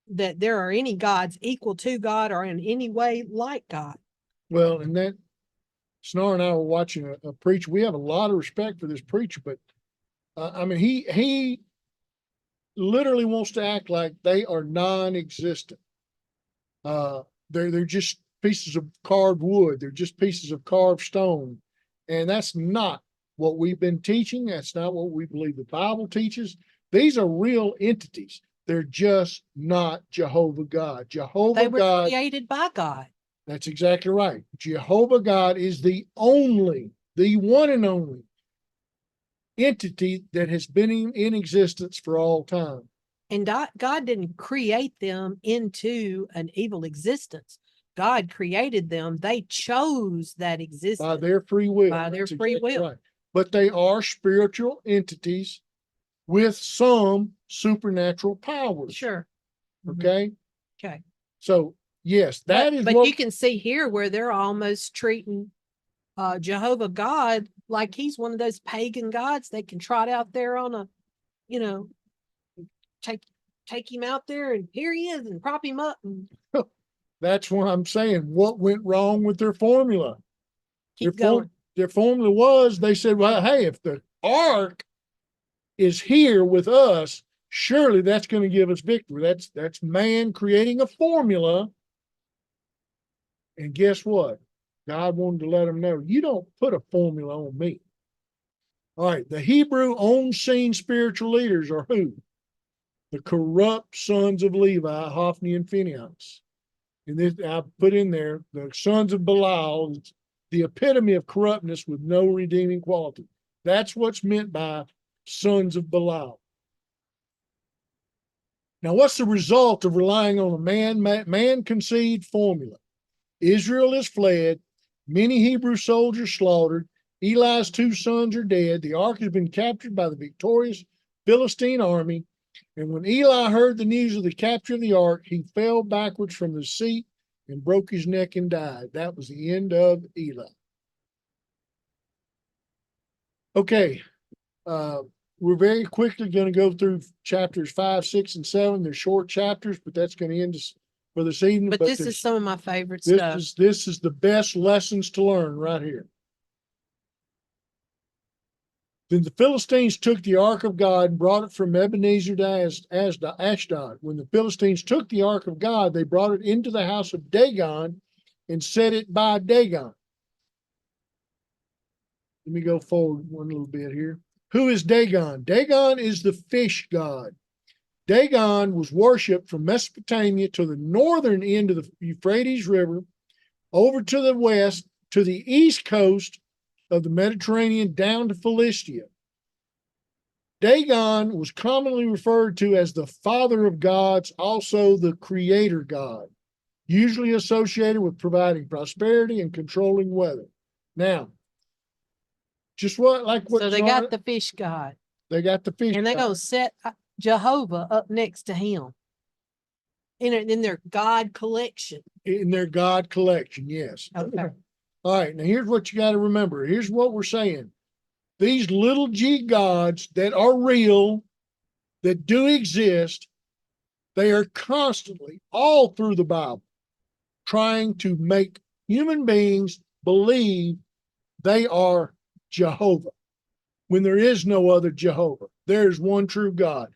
that there are any gods equal to God or in any way like God. Well, and that Snar and I were watching a preacher. We have a lot of respect for this preacher, but I mean, he literally wants to act like they are non-existent. They're just pieces of carved wood. They're just pieces of carved stone, and that's not what we've been teaching. That's not what we believe the Bible teaches. These are real entities. They're just not Jehovah God. They were God. created by God. That's exactly right. Jehovah God is the one and only entity that has been in existence for all time. And God didn't create them into an evil existence. God created them. They chose that existence. By their free will. By their That's free exactly will. right. But they are spiritual entities with some supernatural powers. Sure. Mhm. Okay. Okay. So yes, that But, is but what you can see here where they're almost treating Jehovah God like he's one of those pagan gods they can trot out there on a, take him out there and here he is and prop him up and that's what I'm saying. What went wrong with their formula? keep going. Their formula was they said, well, hey, if the ark is here with us, surely that's going to give us victory. That's man creating a formula. And guess what? God wanted to let them know, you don't put a formula on me. All right, the Hebrew on-scene spiritual leaders are who? The corrupt sons of Levi, Hophni and Phinehas. And this I put in there, the sons of Belial, the epitome of corruptness with no redeeming quality. That's what's meant by sons of Belial. Now, what's the result of relying on a man-conceived formula? Israel is fled, many Hebrew soldiers slaughtered, Eli's 2 sons are dead, the ark has been captured by the victorious Philistine army, and when Eli heard the news of the capture of the ark, he fell backwards from the seat and broke his neck and died. That was the end of Eli. Okay, we're very quickly going to go through chapters 5, 6, and 7. They're short chapters, but that's going to end us for this evening. But this is some of my favorite stuff. This is the best lessons to learn right here. Then the Philistines took the ark of God and brought it from Ebenezer to Ashdod. When the Philistines took the ark of God, they brought it into the house of Dagon and set it by Dagon. Let me go forward one little bit here. Who is Dagon? Dagon is the fish god. Dagon was worshipped from Mesopotamia to the northern end of the Euphrates River, over to the west, to the east coast of the Mediterranean, down to Philistia. Dagon was commonly referred to as the father of gods, also the creator god, usually associated with providing prosperity and controlling weather. Now, just what So they got Zara- the fish god, they got the fish and they're god. gonna set Jehovah up next to him in their God collection. In their God collection, yes. Okay. All right, now here's what you got to remember. Here's what we're saying. These little g gods that are real, that do exist, they are constantly, all through the Bible, trying to make human beings believe they are Jehovah, when there is no other Jehovah. There is one true God.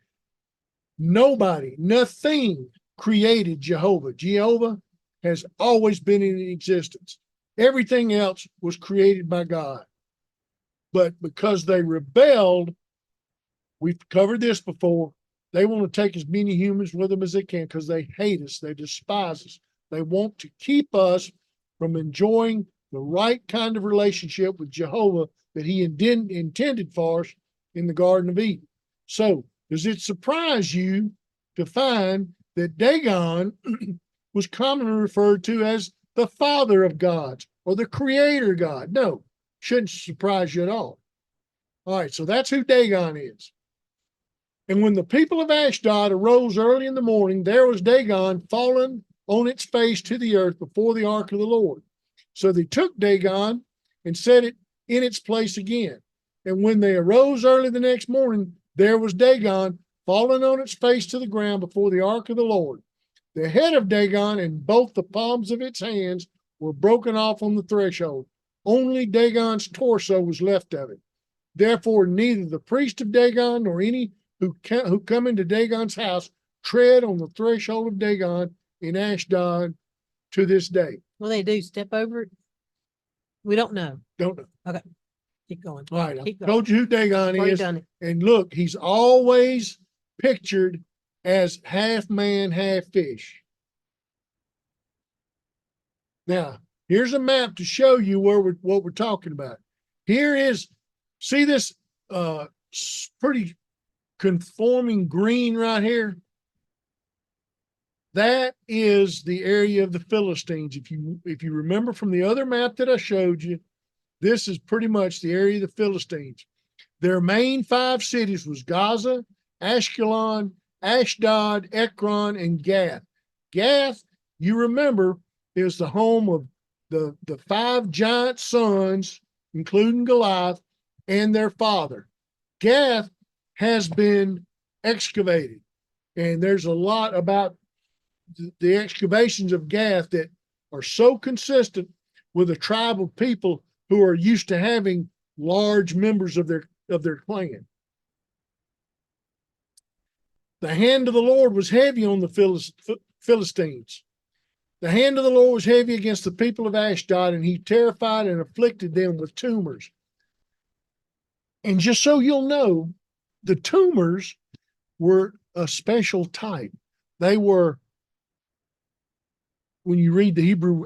Nobody, nothing created Jehovah. Jehovah has always been in existence. Everything else was created by God. But because they rebelled, we've covered this before, they want to take as many humans with them as they can because they hate us. They despise us. They want to keep us from enjoying the right kind of relationship with Jehovah that he intended for us in the Garden of Eden. So, does it surprise you to find that Dagon was commonly referred to as the father of gods or the creator God? No, shouldn't surprise you at all. All right, so that's who Dagon is. And when the people of Ashdod arose early in the morning, there was Dagon fallen on its face to the earth before the ark of the Lord. So they took Dagon and set it in its place again. And when they arose early the next morning, there was Dagon fallen on its face to the ground before the ark of the Lord. The head of Dagon and both the palms of its hands were broken off on the threshold. Only Dagon's torso was left of it. Therefore, neither the priest of Dagon nor any who come into Dagon's house tread on the threshold of Dagon in Ashdod to this day. What they do, step over it? We don't know. Don't know. Keep going. All right, I Keep going. told you who Dagon Already is. done it. And look, he's always pictured as half man, half fish. Now, here's a map to show you what we're talking about. Here is, see this pretty conforming green right here? That is the area of the Philistines. If you remember from the other map that I showed you, this is pretty much the area of the Philistines. Their main 5 cities was Gaza, Ashkelon, Ashdod, Ekron, and Gath. Gath, you remember, is the home of the 5 giant sons, including Goliath, and their father. Gath has been excavated, and there's a lot about the excavations of Gath that are so consistent with a tribe of people who are used to having large members of their clan. The hand of the Lord was heavy on the Philistines. The hand of the Lord was heavy against the people of Ashdod, and he terrified and afflicted them with tumors. And just so you'll know, the tumors were a special type. They were, when you read the Hebrew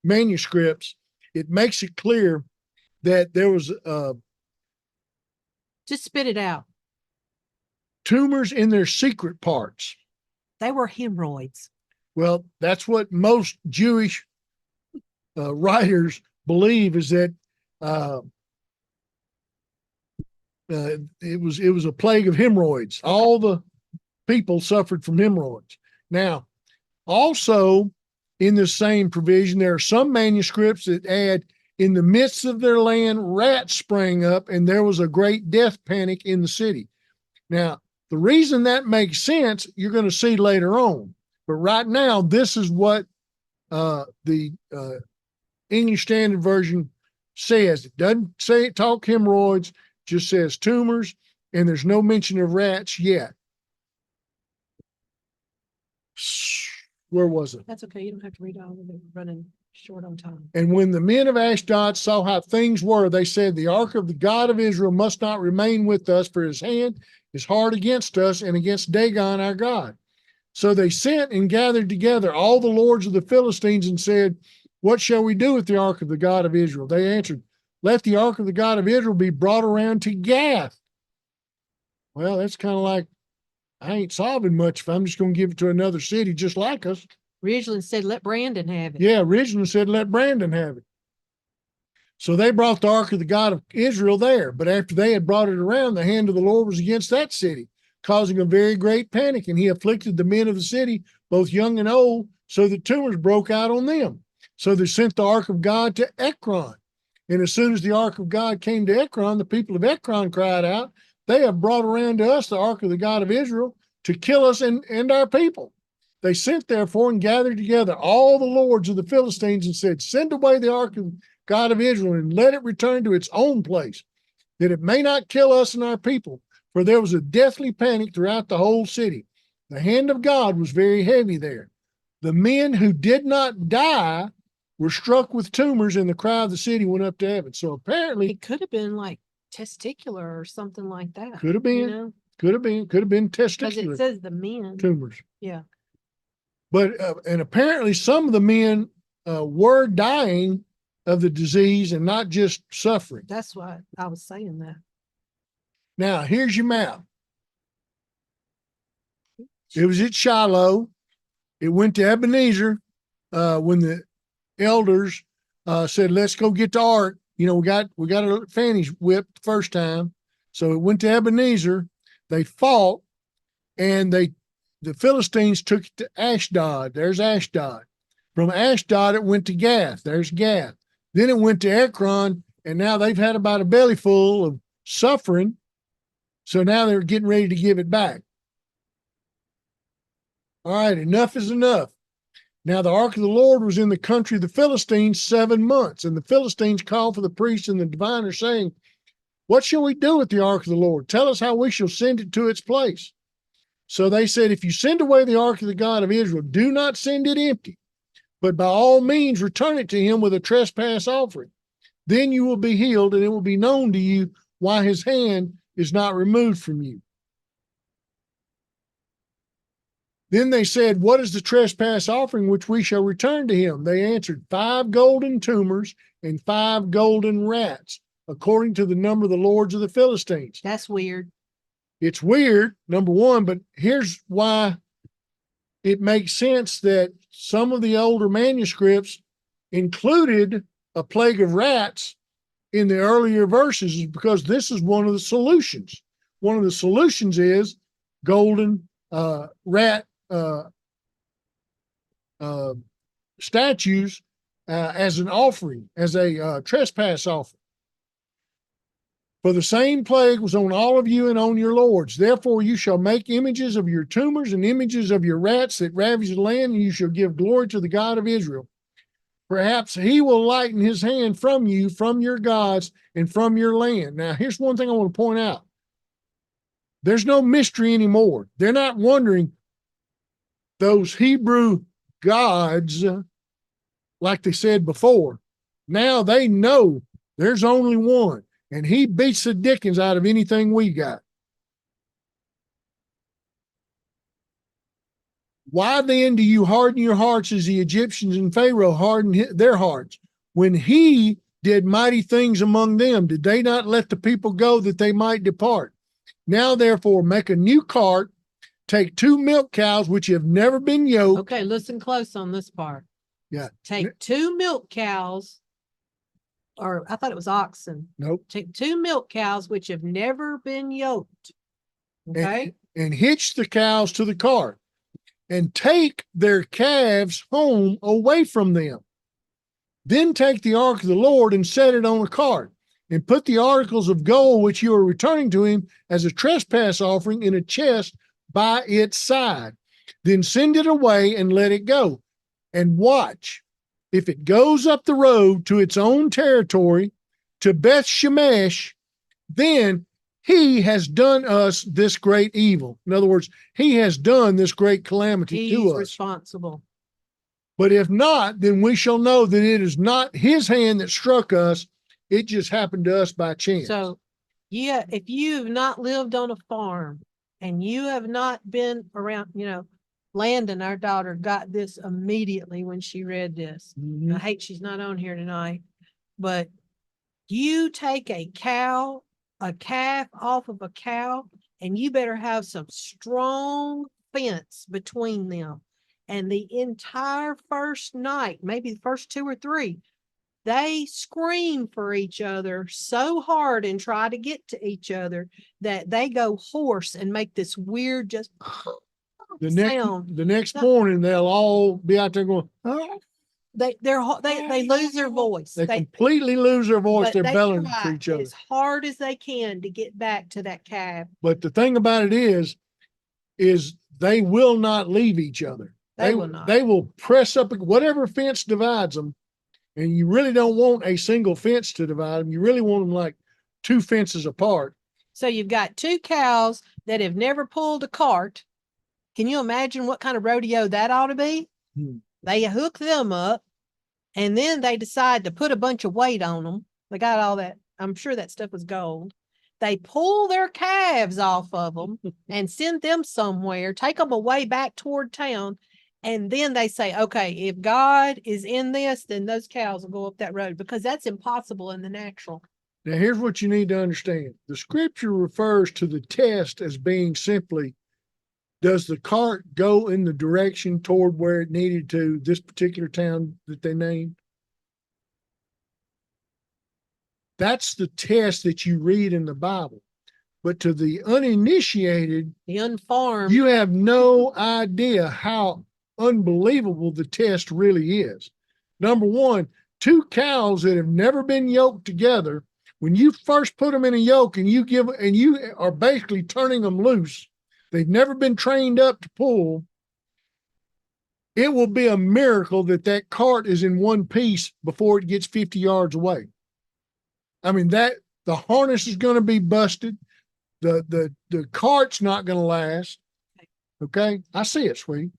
manuscripts, it makes it clear that there was Just spit it out. tumors in their secret parts. They were hemorrhoids. Well, that's what most Jewish writers believe, is that it was a plague of hemorrhoids. All the people suffered from hemorrhoids. Now, also in the same provision, there are some manuscripts that add, in the midst of their land, rats sprang up, and there was a great death panic in the city. Now, the reason that makes sense, you're going to see later on. But right now, this is what the English Standard Version says. It doesn't say talk hemorrhoids. just says tumors, and there's no mention of rats yet. Where was it? That's okay. You don't have to read all of it. We're running short on time. And when the men of Ashdod saw how things were, they said, the ark of the God of Israel must not remain with us, for his hand is hard against us and against Dagon our God. So they sent and gathered together all the lords of the Philistines and said, what shall we do with the ark of the God of Israel? They answered, let the ark of the God of Israel be brought around to Gath. Well, that's kind of like, I ain't solving much if I'm just going to give it to another city just like us. Originally said, let Brandon have it. Yeah, originally said, let Brandon have it. So they brought the ark of the God of Israel there. But after they had brought it around, the hand of the Lord was against that city, causing a very great panic. And he afflicted the men of the city, both young and old, so that tumors broke out on them. So they sent the ark of God to Ekron. And as soon as the ark of God came to Ekron, the people of Ekron cried out, they have brought around to us the ark of the God of Israel to kill us and our people. They sent therefore and gathered together all the lords of the Philistines and said, send away the ark of God of Israel and let it return to its own place, that it may not kill us and our people. For there was a deathly panic throughout the whole city. The hand of God was very heavy there. The men who did not die were struck with tumors, and the cry of the city went up to heaven. So apparently, It could have been like testicular or something like that. could have been, You know, could have been because testicular it says the men. tumors. Yeah. But and apparently some of the men were dying of the disease and not just suffering. That's why I was saying that. Now, here's your map. It was at Shiloh. It went to Ebenezer when the elders said, let's go get the ark. You know, we got our fannies whipped the first time. So it went to Ebenezer. They fought, and the Philistines took it to Ashdod. There's Ashdod. From Ashdod, it went to Gath. There's Gath. Then it went to Ekron, and now they've had about a belly full of suffering. So now they're getting ready to give it back. All right, enough is enough. Now the ark of the Lord was in the country of the Philistines 7 months, and the Philistines called for the priests and the diviners, saying, what shall we do with the ark of the Lord? Tell us how we shall send it to its place. So they said, if you send away the ark of the God of Israel, do not send it empty, but by all means return it to him with a trespass offering. Then you will be healed, and it will be known to you why his hand is not removed from you. Then they said, what is the trespass offering which we shall return to him? They answered, 5 golden tumors and 5 golden rats, according to the number of the lords of the Philistines. That's weird. It's weird, number one, but here's why it makes sense that some of the older manuscripts included a plague of rats in the earlier verses, is because this is one of the solutions. One of the solutions is golden rat statues as an offering, as a trespass offering. For the same plague was on all of you and on your lords. Therefore you shall make images of your tumors and images of your rats that ravage the land, and you shall give glory to the God of Israel. Perhaps he will lighten his hand from you, from your gods, and from your land. Now, here's one thing I want to point out. There's no mystery anymore. They're not wondering, those Hebrew gods, like they said before. Now they know there's only one, and he beats the dickens out of anything we got. Why then do you harden your hearts as the Egyptians and Pharaoh hardened their hearts? When he did mighty things among them, did they not let the people go that they might depart? Now therefore make a new cart, take 2 milk cows which have never been yoked. Okay, listen close on this part. Yeah. Take 2 milk cows, or I thought it was oxen. Nope. Take 2 milk cows which have never been yoked. Okay. And hitch the cows to the cart, and take their calves home away from them. Then take the ark of the Lord and set it on a cart, and put the articles of gold which you are returning to him as a trespass offering in a chest by its side. Then send it away and let it go. And watch, if it goes up the road to its own territory, to Beth Shemesh, then he has done us this great evil. In other words, he has done this great calamity He's to us. responsible. But if not, then we shall know that it is not his hand that struck us. It just happened to us by chance. So, yeah, if you've not lived on a farm and you have not been around, Landon, our daughter, got this immediately when she read this. Mhm. I hate she's not on here tonight, but you take a calf off of a cow, and you better have some strong fence between them. And the entire first night, maybe the first 2 or 3, they scream for each other so hard and try to get to each other that they go hoarse and make this weird just sound. The next No. morning, they'll all be out there going, oh. They lose their voice. They completely lose their voice. but They're they belling try for each other. as hard as they can to get back to that calf. But the thing about it is they will not leave each other. They will not. They will press up whatever fence divides them. And you really don't want a single fence to divide them. You really want them like 2 fences apart. So you've got 2 cows that have never pulled a cart. Can you imagine what kind of rodeo that ought to be? Hmm. They hook them up, and then they decide to put a bunch of weight on them. They got all that. I'm sure that stuff was gold. They pull their calves off of them and send them somewhere, take them away back toward town. And then they say, okay, if God is in this, then those cows will go up that road, because that's impossible in the natural. Now, here's what you need to understand. The scripture refers to the test as being simply, does the cart go in the direction toward where it needed to, this particular town that they named? That's the test that you read in the Bible. But to the uninitiated, The unfarmed, you have no idea how unbelievable the test really is. Number one, 2 cows that have never been yoked together, when you first put them in a yoke and you are basically turning them loose, they've never been trained up to pull. It will be a miracle that cart is in one piece before it gets 50 yards away. I mean, the harness is going to be busted. The cart's not going to last. Okay. I see it, sweetie.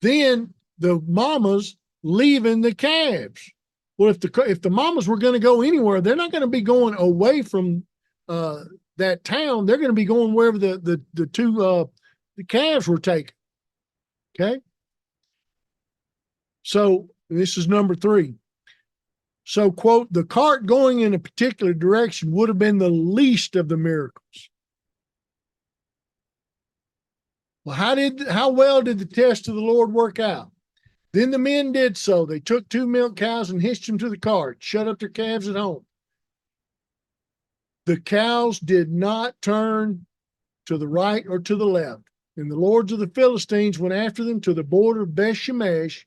Then the mamas leaving the calves. Well, if the mamas were going to go anywhere, they're not going to be going away from that town. They're going to be going wherever the 2 the calves were taken. Okay. So this is number 3. So, quote, the cart going in a particular direction would have been the least of the miracles. Well, how well did the test of the Lord work out? Then the men did so. They took 2 milk cows and hitched them to the cart, shut up their calves at home. The cows did not turn to the right or to the left. And the lords of the Philistines went after them to the border of Beth Shemesh.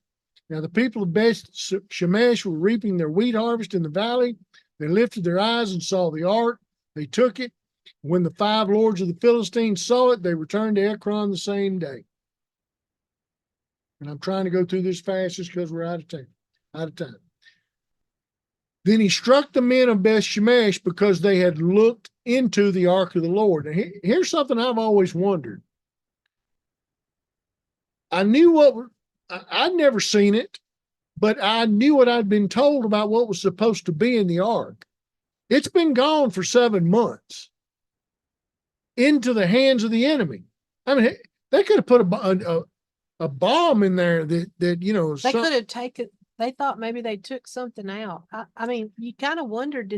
Now the people of Beth Shemesh were reaping their wheat harvest in the valley. They lifted their eyes and saw the ark. They took it. When the 5 lords of the Philistines saw it, they returned to Ekron the same day. And I'm trying to go through this fast just because we're out of time. Then he struck the men of Beth Shemesh because they had looked into the ark of the Lord. And here's something I've always wondered. I'd never seen it, but I knew what I'd been told about what was supposed to be in the ark. It's been gone for 7 months into the hands of the enemy. I mean, they could have put a bomb in there that they could have taken. They thought maybe they took something out. I mean, you kind of wondered,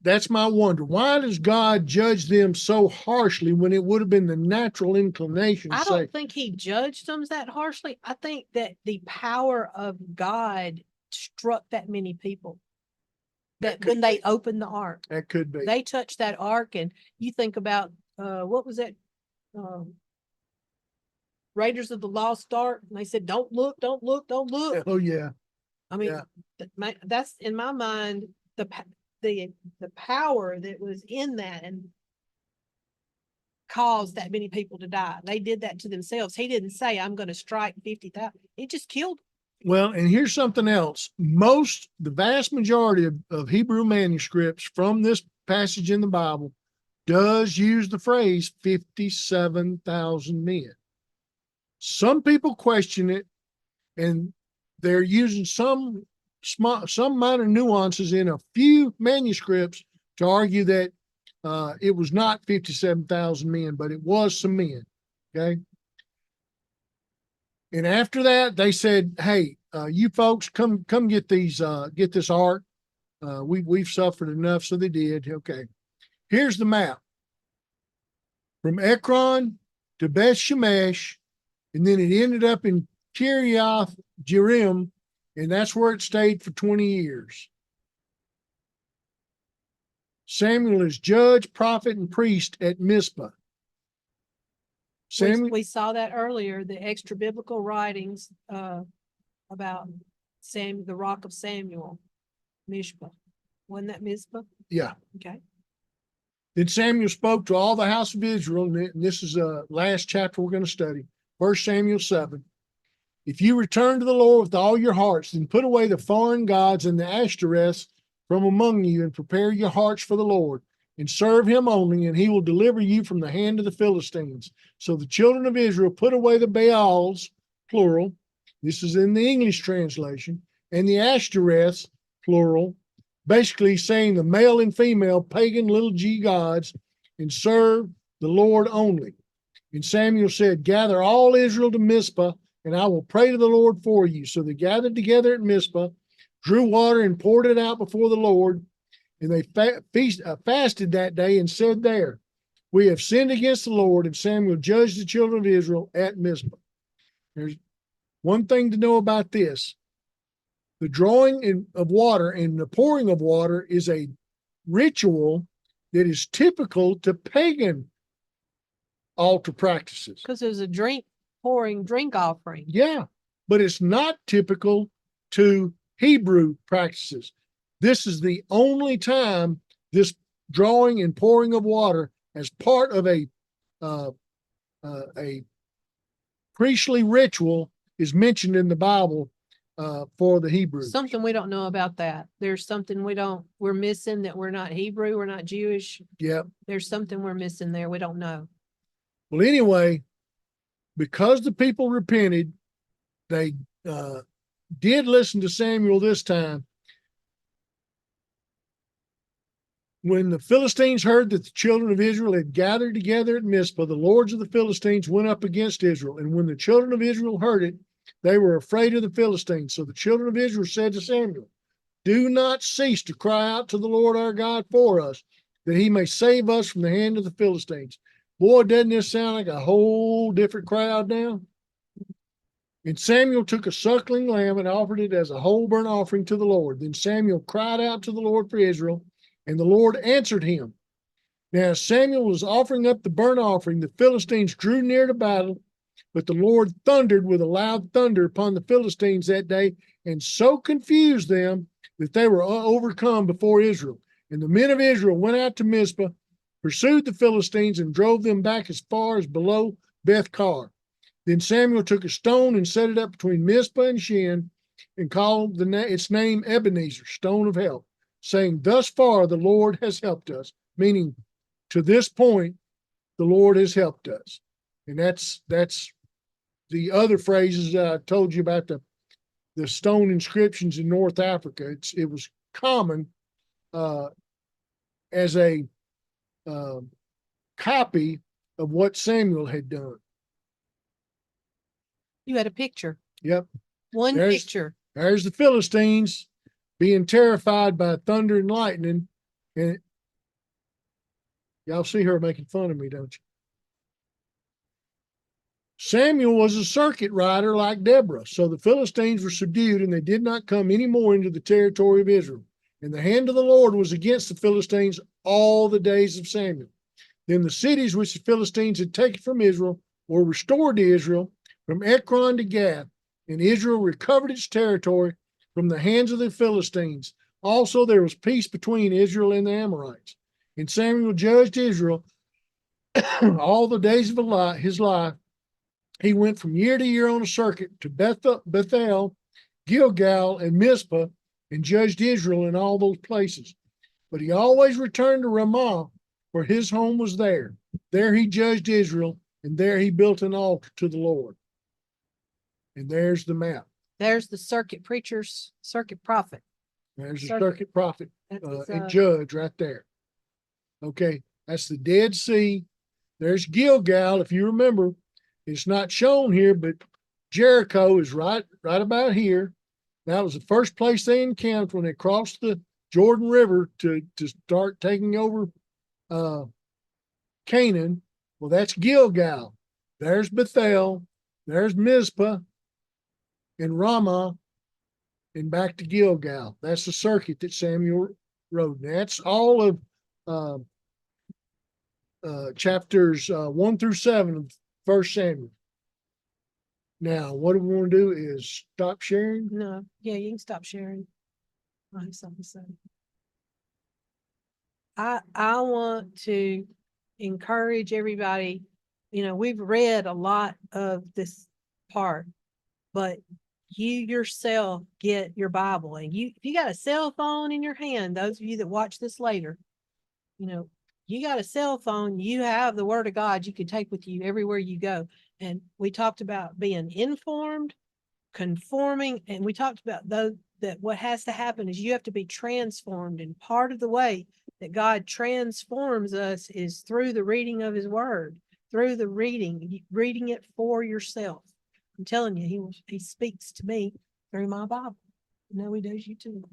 that's my wonder. Why does God judge them so harshly when it would have been the natural inclination to I say? don't think he judged them that harshly. I think that the power of God struck that many people. That when they opened the ark, That could be. they touched that ark, and you think about what was that? Raiders of the Lost Ark. And they said, "Don't look, don't look, don't look." Oh yeah. I mean, Yeah. that's in my mind the power that was in that and caused that many people to die. They did that to themselves. He didn't say, "I'm going to strike 50,000." He just killed. Well, and here's something else. The vast majority of Hebrew manuscripts from this passage in the Bible does use the phrase 57,000 men. Some people question it, and they're using some minor nuances in a few manuscripts to argue that it was not 57,000 men, but it was some men. Okay. And after that, they said, "Hey, you folks, come get these, get this ark. We've suffered enough." So they did. Okay. Here's the map from Ekron to Beth Shemesh, and then it ended up in Kiriath Jearim, and that's where it stayed for 20 years. Samuel is judge, prophet, and priest at Mizpah. Samuel, We saw that earlier, the extra biblical writings about the rock of Samuel, Mizpah. Wasn't that Mizpah? yeah. Okay. Then Samuel spoke to all the house of Israel, and this is the last chapter we're going to study, 1 Samuel 7. If you return to the Lord with all your hearts, then put away the foreign gods and the Ashtoreths from among you, and prepare your hearts for the Lord, and serve him only, and he will deliver you from the hand of the Philistines. So the children of Israel put away the Baals, plural. This is in the English translation, and the Ashtoreths, plural, basically saying the male and female pagan little g gods, and serve the Lord only. And Samuel said, "Gather all Israel to Mizpah, and I will pray to the Lord for you." So they gathered together at Mizpah, drew water, and poured it out before the Lord. And they fasted that day and said there, "We have sinned against the Lord." And Samuel judged the children of Israel at Mizpah. There's one thing to know about this. The drawing of water and the pouring of water is a ritual that is typical to pagan altar practices. Because there's a drink offering. Yeah, but it's not typical to Hebrew practices. This is the only time this drawing and pouring of water as part of a priestly ritual is mentioned in the Bible for the Hebrews. Something we don't know about that. There's something we're missing, that we're not Hebrew, we're not Jewish. Yeah. There's something we're missing there. We don't know. Well, anyway, because the people repented, they did listen to Samuel this time. When the Philistines heard that the children of Israel had gathered together at Mizpah, the lords of the Philistines went up against Israel. And when the children of Israel heard it, they were afraid of the Philistines. So the children of Israel said to Samuel, "Do not cease to cry out to the Lord our God for us, that he may save us from the hand of the Philistines." Boy, doesn't this sound like a whole different crowd now? And Samuel took a suckling lamb and offered it as a whole burnt offering to the Lord. Then Samuel cried out to the Lord for Israel, and the Lord answered him. Now, as Samuel was offering up the burnt offering, the Philistines drew near to battle, but the Lord thundered with a loud thunder upon the Philistines that day, and so confused them that they were overcome before Israel. And the men of Israel went out to Mizpah, pursued the Philistines, and drove them back as far as below Beth-kar. Then Samuel took a stone and set it up between Mizpah and Shin, and called its name Ebenezer, stone of help, saying, "Thus far the Lord has helped us," meaning to this point, the Lord has helped us. And that's the other phrases that I told you about the stone inscriptions in North Africa. It was common as a copy of what Samuel had done. You had a picture. Yep. One picture. There's the Philistines being terrified by thunder and lightning. And y'all see her making fun of me, don't you? Samuel was a circuit rider like Deborah. So the Philistines were subdued, and they did not come any more into the territory of Israel. And the hand of the Lord was against the Philistines all the days of Samuel. Then the cities which the Philistines had taken from Israel were restored to Israel, from Ekron to Gath, and Israel recovered its territory from the hands of the Philistines. Also there was peace between Israel and the Amorites. And Samuel judged Israel all the days of his life. He went from year to year on a circuit to Bethel Gilgal and Mizpah and judged Israel in all those places. But he always returned to Ramah, for his home was there. There he judged Israel, and there he built an altar to the Lord. And there's the map. There's the circuit preachers, circuit prophet. There's the Circuit. circuit prophet That's, and judge right there. Okay, that's the Dead Sea. There's Gilgal. If you remember, it's not shown here, but Jericho is right about here. That was the first place they encamped when they crossed the Jordan River to start taking over Canaan. Well, that's Gilgal. There's Bethel. There's Mizpah and Ramah, and back to Gilgal. That's the circuit that Samuel rode. And that's all of chapters 1 through 7 of 1 Samuel. Now, what we want to do is stop sharing. No, yeah, you can stop sharing. I have something to say. I want to encourage everybody, we've read a lot of this part, but you yourself get your Bible, and if you got a cell phone in your hand, those of you that watch this later, you got a cell phone, you have the Word of God you can take with you everywhere you go. And we talked about being informed, conforming, and we talked about that what has to happen is you have to be transformed. And part of the way that God transforms us is through the reading of his word, through the reading it for yourself. I'm telling you, he speaks to me through my Bible. No, he does you too.